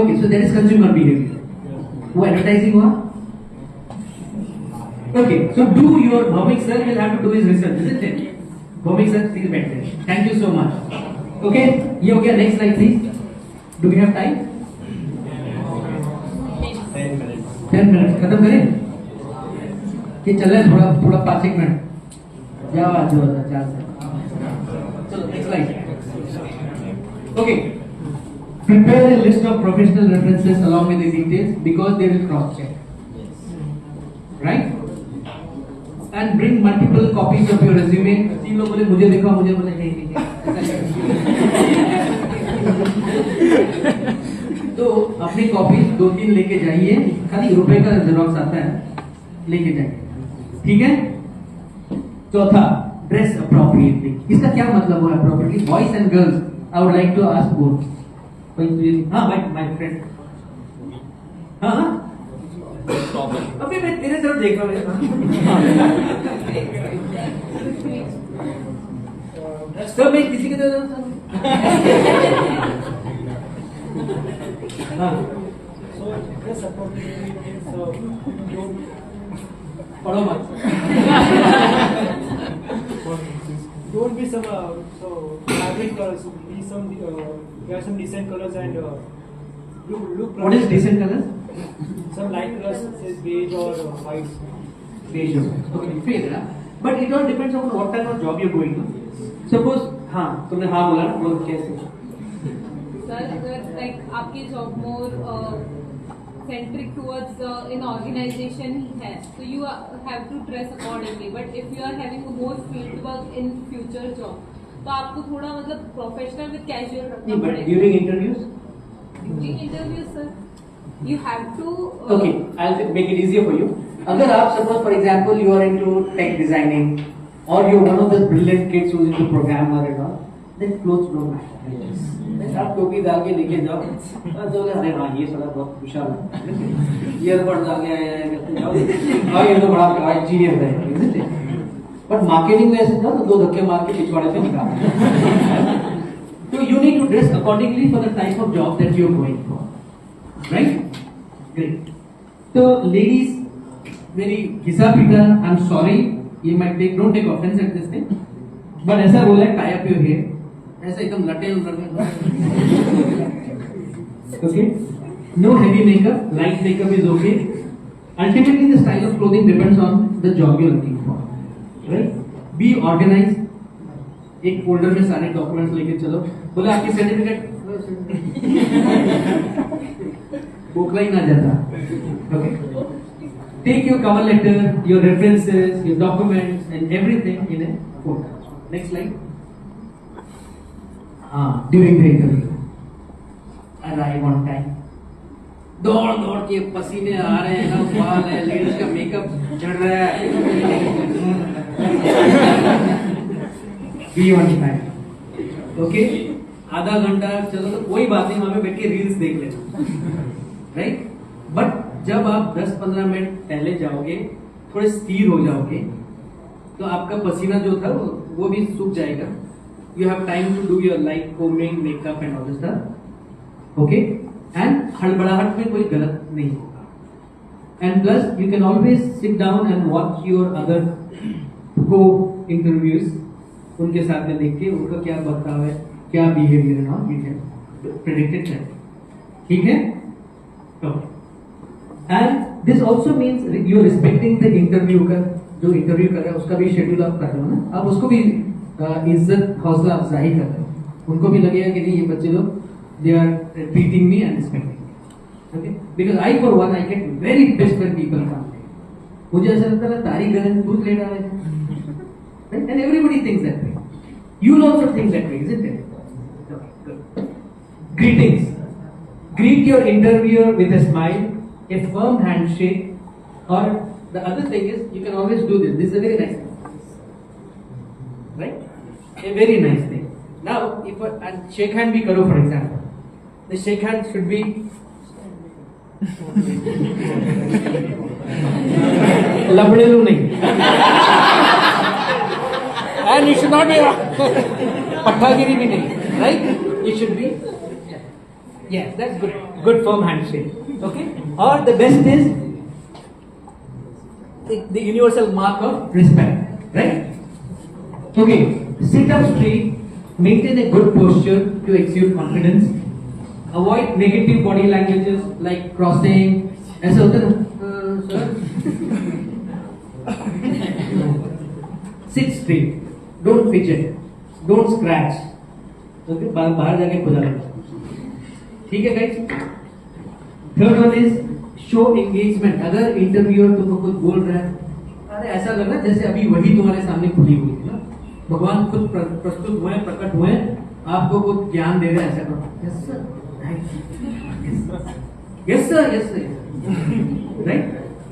Okay, so that is consumer behavior. वो एडवर्टाइजिंग हुआ? Okay, so do your Bhavik sir will have to do his research, isn't it? Bhavik sir, please बैठिए. Thank you so much. Okay, ये हो गया. Next slide please. Do we have time? 10 minutes. खत्म करें? कि चल रहा है थोड़ा 5-1 मिनट. क्या बात है? चलो next slide. Okay. Prepare a list of professional references along with the details because they will cross check. Right? And bring multiple copies of your resume. 3 लोग बोले मुझे दिखाओ, मुझे बोले नहीं नहीं। तो अपनी कॉपीज 2-3 लेके जाइए, खाली रुपए का जेरोक्स आता है, लेके जाइए, ठीक है? चौथा, ड्रेस अप्रोप्रिएटली। इसका क्या मतलब हुआ appropriately? Boys and girls, I would like to ask both. हाँ माय फ्रेंड, हाँ अभी मैं तेरे तरफ देख रहा हूँ। सर मैं किसी की तरफ हाँ पढ़ो मत। Don't be some so fabric colors. Be some wear some decent colors and look. What is decent colors? Some light colors, says beige or white. Beige. Okay, fair ना? But it all depends on what type of job you're going to. Suppose हाँ तुमने हाँ बोला ना, वो कैसे? Sir अगर like आपकी job more centric towards an organization he has, so you have to dress accordingly. But if you are having more field work in future job, तो आपको थोड़ा मतलब प्रोफेशनल विद कैजुअल रखना but पड़ेगा. during interviews? During interviews, sir, you have to. Okay, I'll make it easier for you. अगर आप suppose for example you are into tech designing or you're one of the brilliant kids who's into programmer and all, then clothes don't matter. आप टोपी डाल के लेके जाओ, तो अरे हाँ ये साला बहुत खुशहाल है, ईयरबड डाल के आया है, जाओ ये तो बड़ा जीनियस है, isn't it? But marketing में ऐसे था तो 2 धक्के मार के पिछवाड़े से निकाल. So you need to dress accordingly for the type of job that you're going for, right? Great. So ladies, मेरी घिसा पीटा, I'm sorry, you might don't take offense at this thing, but ऐसा बोला है tie up your hair, ऐसे एकदम लटे okay, no heavy makeup, light makeup is okay. Ultimately the style of clothing depends on the job you're looking for, right? Be organized. एक folder में सारे documents लेके चलो, बोले आपकी सर्टिफिकेट बोखला ही ना जाता. Okay. Take your cover letter, your references, your documents and everything in a folder. Next slide. During the interview, arrive on time. दौड़ के पसीने आ रहे हैं ना, बाल है, लेडीज का मेकअप झड़ रहा है. Be on time. Okay? आधा घंटा चलो तो कोई बात नहीं, वहां पे बैठ के रील्स देख लेना, राइट? बट जब आप 10-15 मिनट पहले जाओगे, थोड़े स्थिर हो जाओगे, तो आपका पसीना जो था वो भी सूख जाएगा. You have time to do your light combing, makeup and all this stuff. Okay? And हड़बड़ाहट में कोई गलत नहीं होगा. And plus you can always sit down and watch your other co-interviews. उनके साथ में देख के उनका क्या बर्ताव है, क्या बिहेवियर है, ना you can predict it. ठीक है? Okay. And this also means you are respecting the interview का, जो इंटरव्यू कर रहा है उसका भी शेड्यूल आप कर रहे हो ना, आप उसको भी इज्जत हौसला अफजाई कर रहे हो, उनको भी लगेगा कि नहीं ये बच्चे लोग they are treating me and respecting me. Okay, because I for one I get very best when people come. मुझे ऐसा लगता है तारी गलत दूध ले डाले, and everybody thinks that way. You will also think that way, isn't it? Greetings. Greet your interviewer with a smile, a firm handshake, or the other thing is you can always do this. This is a very nice thing. Right? A very nice thing. Now, if and shake hand bhi karo, for example, the shake hand should be labdelu nahi, and it should not be pathagiri bhi nahi, right? It should be, yes, that's good. Good firm handshake. Okay? Or the best is the universal mark of respect, right? Okay, sit up straight, maintain a good posture to exude confidence, avoid negative body languages like crossing, ऐसे होता है ना, sit straight, don't fidget, don't scratch. Okay, बाहर जाके खुदा लगा. ठीक है guys? Third one is show engagement. अगर इंटरव्यूअर तुमको कुछ बोल रहा है, अरे ऐसा लग रहा है जैसे अभी वही तुम्हारे सामने खुली हुई है ना, भगवान खुद प्रस्तुत हुए, प्रकट हुए, आपको कुछ ज्ञान दे रहे हैं. ऐसा करो, yes sir, yes sir, yes sir, right?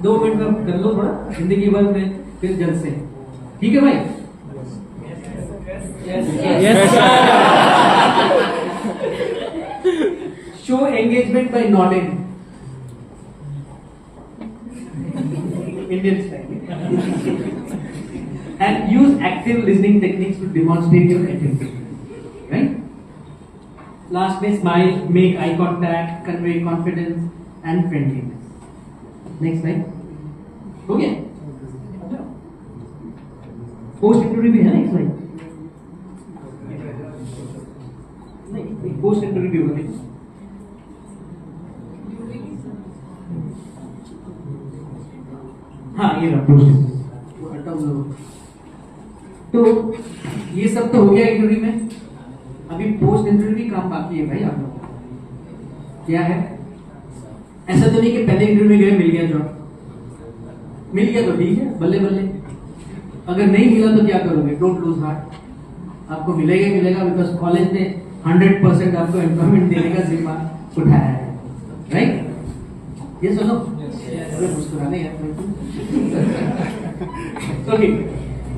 2 minute में कर लो थोड़ा, जिंदगी भर में फिर जल से. ठीक है भाई? Yes, sir. Show engagement by nodding. Indian style. And use active listening techniques to demonstrate your attention. Right? Last में smile, make eye contact, convey confidence and friendliness. Next slide. हो गया? पोस्ट इंटरव्यू भी है ना slide? नहीं, post interview भी होगा. हाँ, ये रहा पोस्ट इंटरव्यू. तो ये सब तो हो गया इंटरव्यू में. अभी पोस्ट इंटरव्यू भी काम बाकी है भाई. आप लोग क्या है? ऐसा तो नहीं कि पहले इंटरव्यू में गए मिल गया जॉब, मिल गया तो ठीक है, बल्ले बल्ले। अगर नहीं मिला तो क्या करोगे? डोंट लूज हार्ट, आपको मिलेगा ही मिलेगा, बिकॉज कॉलेज ने 100% आपको एम्प्लॉयमेंट देने का जिम्मा उठाया है, राइट? ये सुनो, अरे मुस्कुराने यार। ओके,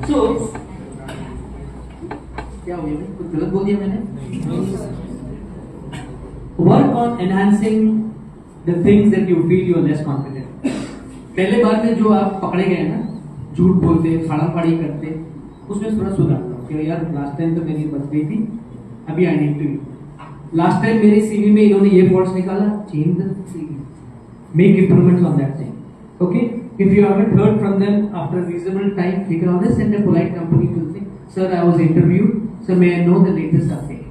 सो क्या हो गया? कुछ गलत बोल दिया मैंने? Work on enhancing the things that you feel you are less confident. पहले बार में जो आप पकड़े गए ना, झूठ बोलते, फाड़ाफाड़ी करते, उसमें थोड़ा सुधार करो कि यार लास्ट टाइम तो मेरी बच गई थी, अभी I need to. Last time मेरे सीवी में इन्होंने ये फॉल्ट्स निकाला, change the CV, make improvements on that thing. Okay, if you haven't heard from them after reasonable time, you can always send a polite company to say, sir I was interviewed, sir may I know the latest update.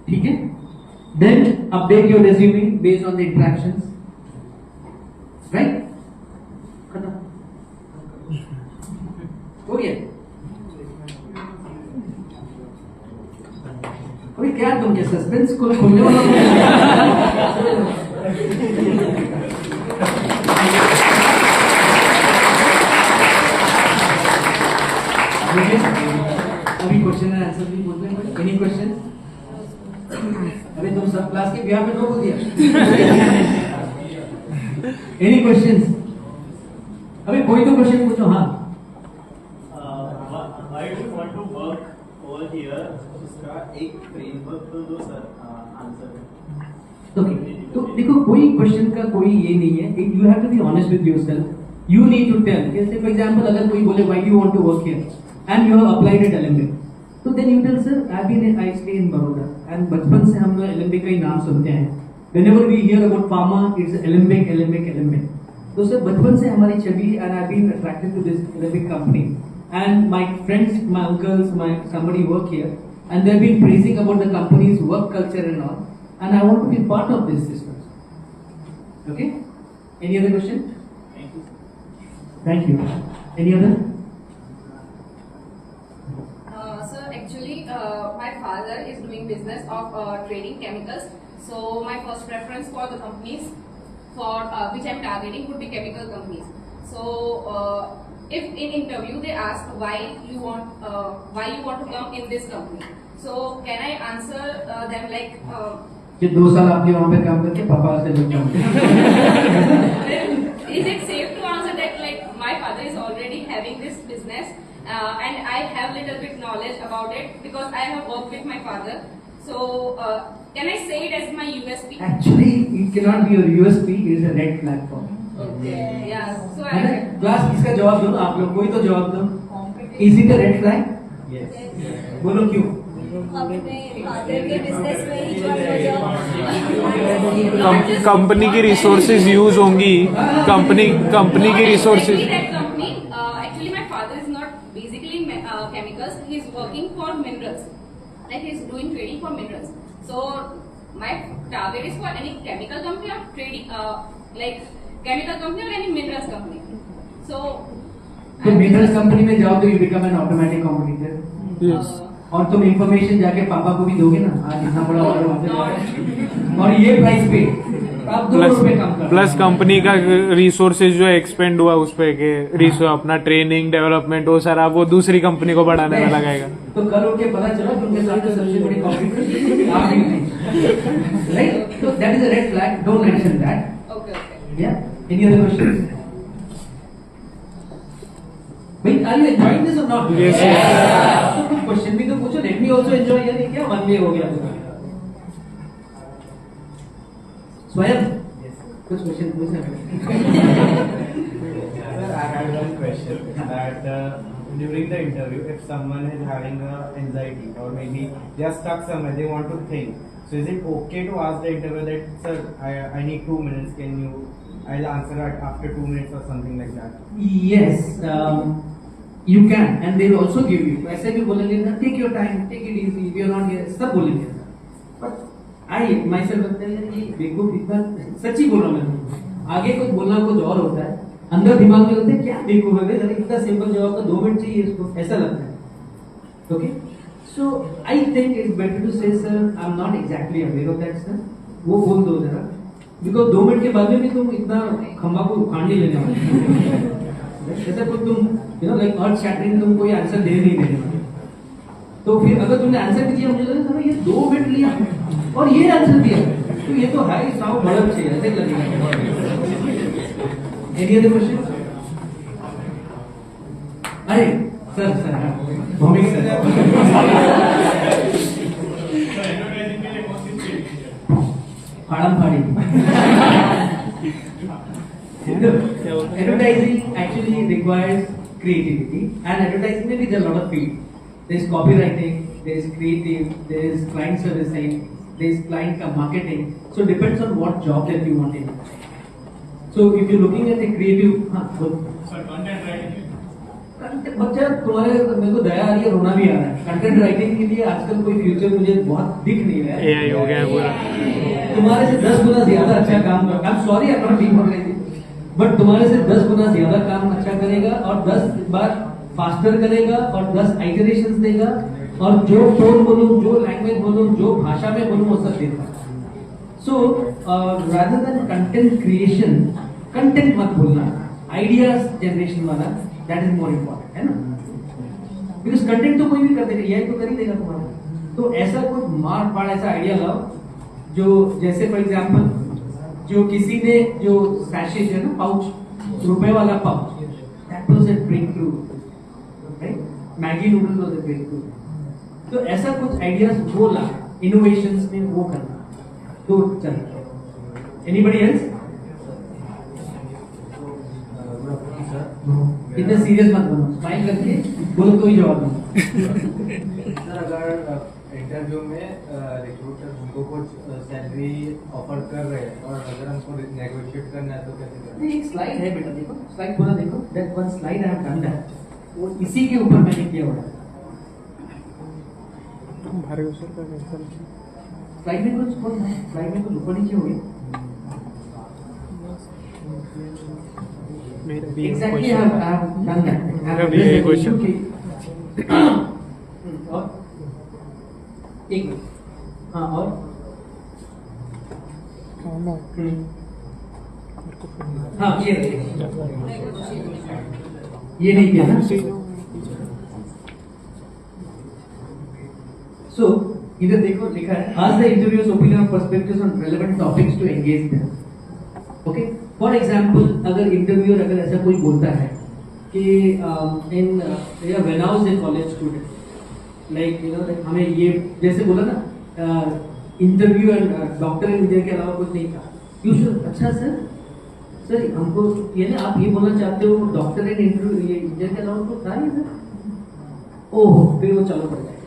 ठीक है? Then update your resume based on the interactions, right? खत्म हो गया। अभी क्या तुम क्या suspense को खोलने वाला अभी क्वेश्चन एंड आंसर भी बोलते हैं। Any question? अरे तुम सब क्लास के ब्याह में नो बोल दिया। Any questions? अभी कोई तो क्वेश्चन पूछो। हाँ, Why do you want to work over here? उसका एक फ्रेमवर्क तो दो सर आंसर। ओके, तो देखो कोई क्वेश्चन का कोई ये नहीं है, you have to be honest with yourself. You need to tell, जैसे फॉर एग्जांपल अगर कोई बोले why you want to work here and you have applied at LMB, तो then you tell sir I stay in Baroda and बचपन से हम लोग LMB का ही नाम सुनते हैं। Whenever we hear about pharma it's Alembic Alembic Alembic. तो सर बचपन से हमारी छवि and I have been attracted to this Alembic company and my friends, my uncles, my somebody work here and they've been praising about the company's work culture and all, and I want to be part of this system. Okay? Any other question? Thank you. Thank you. Any other? Sir, actually, my father is doing business of trading chemicals. So my first preference for the companies for which I'm targeting would be chemical companies. So if in interview they ask why you want to come in this company, so can I answer them like? कि 2 साल आपने वहाँ पे काम करके पापा से लग जाओगे। Is it safe to answer that like my father is already having this business and I have little bit knowledge about it because I have worked with my father. So can I say it as my USP? Actually, it cannot be your USP. It is a red flag for me. Okay. Yeah. So है ना? Class इसका जवाब दो ना आप लोग, कोई तो जवाब दो। Is it a red flag? Yes. बोलो क्यों? अपने फादर के बिजनेस में ही जो कंपनी की रिसोर्सेज यूज होंगी, कंपनी की resources. Actually, my father is not basically chemicals. He is working for minerals. Like he is doing trading for minerals. So my target is for any chemical company or trading, like chemical company or any minerals company. So. तो minerals company में जाओ तो you become an automatic competitor. Yes. और तुम information जाके पापा को भी दोगे ना, आज इतना बड़ा ऑर्डर वापस और ये प्राइस पे आप 2 रुपए कम कर। प्लस कंपनी का रिसोर्सेज जो एक्सपेंड हुआ उस पे के अपना ट्रेनिंग डेवलपमेंट वो सारा वो दूसरी कंपनी को बढ़ाने में लगाएगा। तो कल उठ के पता चला कि उनके साथ तो सबसे बड़ी कॉम्पिटिटर आप ही हैं, राइट? तो that is a red flag, don't mention that. Okay. या एनी अदर क्वेश्चंस? भाई आर यू एंजॉयिंग दिस और नॉट? Yes, yes. तो कुछ क्वेश्चन भी तो पूछो, लेट मी आल्सो एंजॉय। यार ये क्या मन में हो गया स्वयं? कुछ क्वेश्चन पूछना। Sir, I had one question that during the interview, if someone is having anxiety or maybe they are stuck somewhere, they want to think. So is it okay to ask the interviewer that, sir, I need 2 minutes. Can you? I'll answer it after 2 minutes or something like that. Yes, you can, and they will also give you. ऐसे भी बोलेंगे ना, take your time, take it easy, we are not here, सब बोलेंगे। But I myself लगता है यार ये बेवकूफ इतना सच्ची बोल रहा मैं, आगे कुछ बोलना कुछ और होता है, अंदर दिमाग में लगता है क्या बेवकूफ है, अरे इतना सिंपल जवाब का 2 मिनट चाहिए इसको, ऐसा लगता है। Okay, so I think it's better to say sir, I'm not exactly aware of that sir, वो बोल दो जरा, बिकॉज 2 मिनट के बाद में भी तुम इतना खंबा को उखाड़ नहीं लेने वाले। जैसे कुछ तुम लाइक अर्थ शैटरिंग तुम कोई आंसर दे नहीं देने वाले। तो फिर अगर तुमने आंसर भी दिया, मुझे लगा ये 2 मिनट लिया और ये आंसर दिया, तो ये तो हाई साउंड बड़ब चाहिए, ऐसे लगेगा। Any other question? अरे सर भौमिक फाड़म फाड़ी। Advertising actually requires creativity, and advertising में भी there are a lot of field. There is copywriting, there is creative, there is client servicing, there is client marketing. So it depends on what job that you want in. So if you're looking at a creative, content writing. बच्चा तुम्हारे मेरे को दया आ रही है, रोना भी आ रहा है। कंटेंट राइटिंग के लिए आजकल कोई फ्यूचर मुझे बहुत दिख नहीं रहा है। AI हो गया है पूरा। तुम्हारे से 10 गुना ज्यादा अच्छा काम कर। I'm sorry, I'm not being organized, but तुम्हारे से 10 गुना ज्यादा काम अच्छा करेगा और 10 बार फास्टर करेगा और 10 आइटरेशंस देगा, और जो टोन बोलूं, जो लैंग्वेज बोलूं, जो भाषा में बोलूं, वो सब देता है। So rather than content creation, content मत बोलना, आइडियाज जनरेशन वाला, दैट इज मोर इम्पोर्टेंट, है ना? बिकॉज कंटेंट तो कोई भी कर देगा, यही तो कर ही देगा तुम्हारा। तो ऐसा कोई मार पाड़ ऐसा आइडिया लाओ जो, जैसे फॉर एग्जाम्पल, जो किसी ने जो सैशेट है ना, पाउच, रुपए वाला pouch, that was a breakthrough, right? Maggi noodle was a breakthrough. तो ऐसा कुछ आइडियाज वो ला, इनोवेशंस में वो करना, तो चल। Anybody else? इतना सीरियस मत बनो, स्माइल करके बोलो, कोई जवाब नहीं। सर अगर इंटरव्यू में रिक्रूटर हमको कुछ सैलरी ऑफर कर रहे हैं और अगर हमको नेगोशिएट करना है तो कैसे करना है? एक स्लाइड है बेटा, देखो स्लाइड पूरा देखो, that one slide I have done that, वो इसी के ऊपर मैंने किया हुआ है। हमारे उसे का कैंसिल स्लाइड में कुछ स्लाइड में कुछ ऊपर नीचे हो गया। मेरा भी Exactly, I have done that. I have मेरा भी यही addressed the क्वेश्चन। issue कि- और एक मिनट, हाँ और हाँ ये नहीं किया ना। सो इधर देखो लिखा है, आज द इंटरव्यूज ओपिनियन और perspectives on relevant topics to engage them. Okay, for example अगर इंटरव्यूअर अगर ऐसा कोई बोलता है कि in when I was a college student, like हमें ये जैसे बोला ना, इंटरव्यू एंड डॉक्टर इंजीनियर के अलावा कुछ नहीं था, यू शुड, अच्छा सर हमको ये ना आप ये बोलना चाहते हो डॉक्टर एंड इंटरव्यू ये इंजीनियर के अलावा कुछ था ही सर, ओह फिर वो चालू कर जाएगा।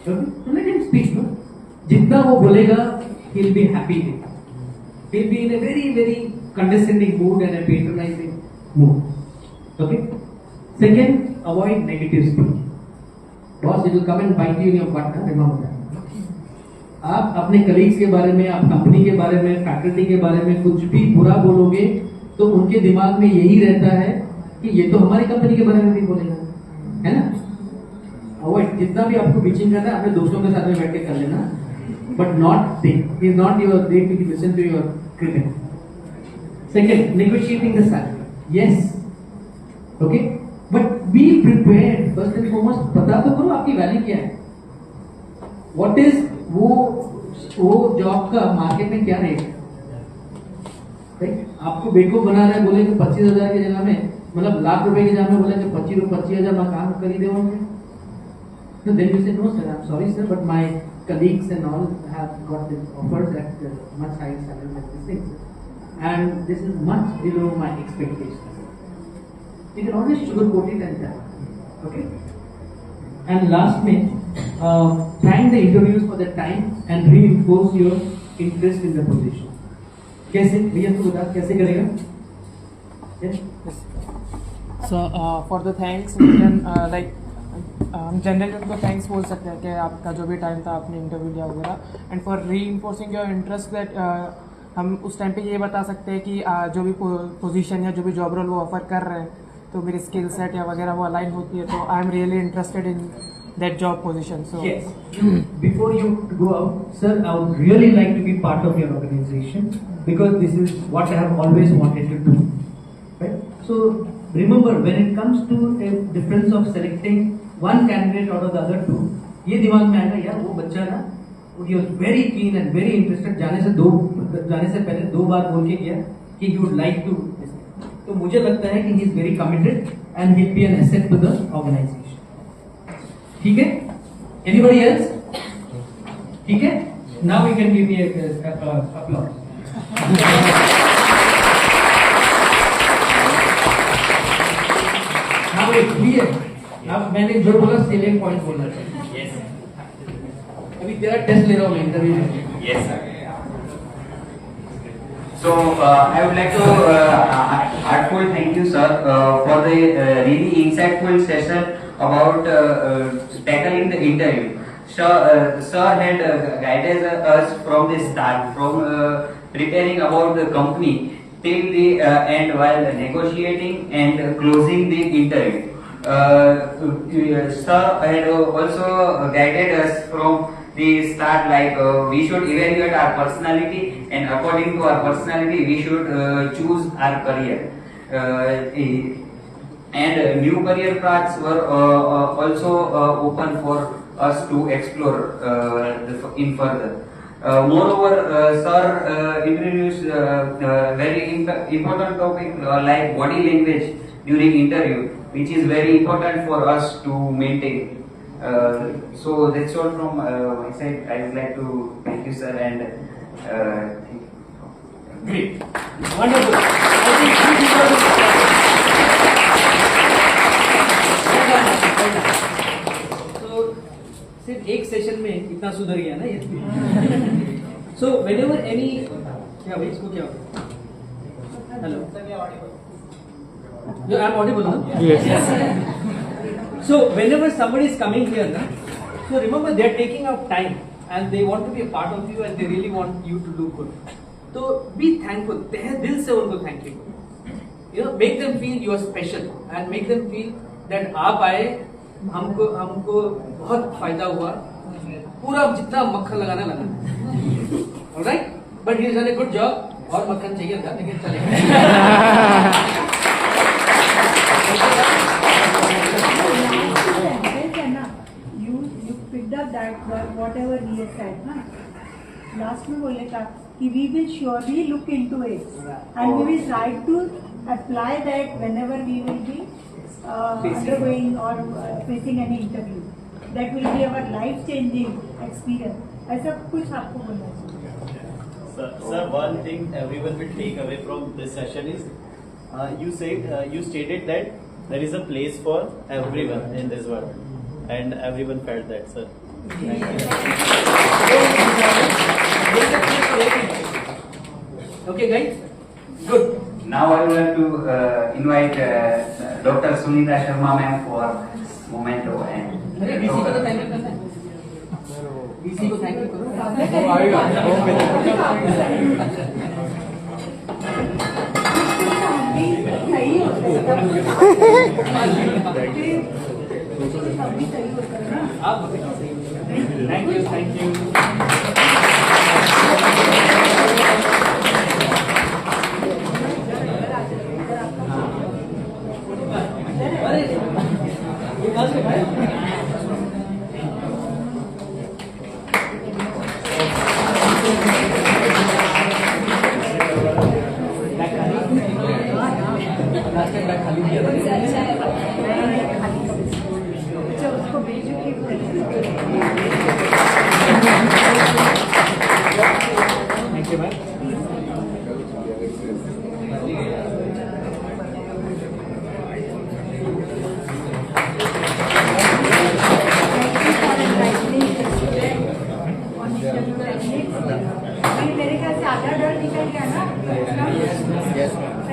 तो लेट हिम स्पीक, नो, जितना वो बोलेगा he will be happy, he'll be in a very very condescending mood and a patronizing mood. Okay, second, avoid negative speech. Boss, it will come and bite you in your butt, remember that। आप अपने colleagues के बारे में, आप company के बारे में, faculty के बारे में कुछ भी बुरा बोलोगे तो उनके दिमाग में यही रहता है कि ये तो हमारी कंपनी के बारे में भी बोलेगा, है ना? अवॉइड, जितना भी आपको बीचिंग करना है अपने दोस्तों के साथ में बैठ के कर लेना, but not they. He is not your they to listen to your critic. Second, negotiating the salary. Yes. Okay. But be prepared. First and foremost, पता तो करो आपकी वैल्यू क्या है. What is वो जॉब का मार्केट में क्या रेट है? आपको बेवकूफ बना रहा है, बोले कि 25,000 की जगह में, मतलब लाख रुपए की जगह में बोले कि 25,000 में काम कर ही देंगे। No, then you say, no sir, I'm sorry sir, but my colleagues and all have got this offers at much higher salary than this thing, and this is much below my expectations. You can always sugarcoat it and tell, okay? And last में, thank the interviews for their time and reinforce your interest in the position. कैसे? भैया तो बता कैसे करेगा? Yes? So for the thanks we can हम generally उनको thanks बोल सकते हैं कि आपका जो भी टाइम था आपने इंटरव्यू लिया वगैरह, एंड फॉर री इन्फोर्सिंग योर इंटरेस्ट दैट हम उस टाइम पे ये बता सकते हैं कि जो भी पोजीशन या जो भी जॉब रोल वो ऑफर कर रहे हैं तो मेरी स्किल सेट या वगैरह वो अलाइन होती है, तो I am really interested in that job position. So Yes. Before you go out, sir, I would really like to be part of your organization because this is what I have always wanted to do. Right? So remember, when it comes to a difference of selecting one candidate out of the other two, ये दिमाग में आएगा यार वो बच्चा ना he was very keen and very interested, जाने से पहले 2 बार बोल के गया कि he would like to. तो मुझे लगता है कि he is very committed and will be an asset to the organization. ठीक है? Anybody else? ठीक है? Now we can give me a applause. Now it's clear. अब मैंने जो बोला सेलिंग पॉइंट बोलना चाहिए. अभी तेरा टेस्ट ले रहा हूँ मैं इंटरव्यू में. Yes, sir. So I would like to heartful thank you, sir, for the really insightful session about tackling the interview. Sir had guided us from the start, from preparing about the company till the end while negotiating and closing the interview. Sir had also guided us from the start, like we should evaluate our personality, and according to our personality we should choose our career. And new career paths were also open for us to explore in further. Moreover, sir introduced very important topic like body language during interview, which is very important for us to maintain. So that's all from my side. I would like to thank you, sir, and Great. Wonderful. I think two people So सिर्फ एक session में इतना सुधर गया ना ये. So whenever any क्या भाई इसको क्या होगा? Hello. You I'm audible, huh? Yes. So whenever somebody is coming here, na, so remember they are taking out time and they want to be a part of you and they really want you to do good. So be thankful. तहे दिल से उनको thank you. You know, make them feel you are special and make them feel that आप आए हमको बहुत फायदा हुआ. पूरा जितना मक्खन लगाना लगा. Alright? But he has done a good job. और मक्खन चाहिए था लेकिन चलेगा. That whatever he has said, na. Last में बोले था कि we will surely look into it and we will try to apply that whenever we will be undergoing or facing any interview. That will be our life-changing experience. ऐसा कुछ आपको बोलना चाहिए. Sir, one thing everyone will take away from this session is you stated that there is a place for everyone in this world, and everyone felt that, sir. Okay, guys. Good. now I would like to invite Dr. Sunita Sharma ma'am for memento and अरे VC को तो thank you करना है. VC को thank you करो. सही होता है ना. आप thank you, thank you. अरे ये कहाँ से भाई? खाली किया था. अच्छा उसको भेजो कि Thank you, ma'am. मेरे ख्याल से आधा डर निकल गया ना.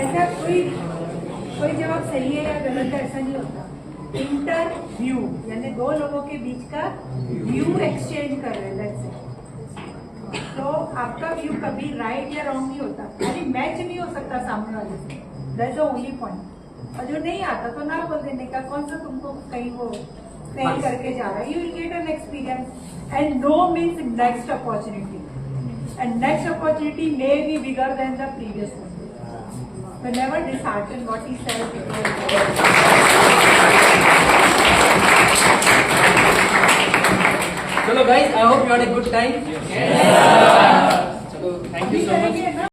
ऐसा कोई जवाब सही है या गलत है ऐसा नहीं होता. इंटरव्यू यानी दो लोगों के बीच का व्यू एक्सचेंज कर रहे हैं. तो आपका व्यू कभी राइट या रॉन्ग नहीं होता. यानी मैच नहीं हो सकता सामने वाले से. That's the only point. और जो नहीं आता तो ना बोल देने का. कौन सा तुमको कहीं वो ट्रेन करके जा रहा है, you will get an experience. And no means next opportunity. And next opportunity may be bigger than the previous one. But never disheartened what he said. Chalo guys, I hope you had a good time. Yes. Chalo, thank you so much.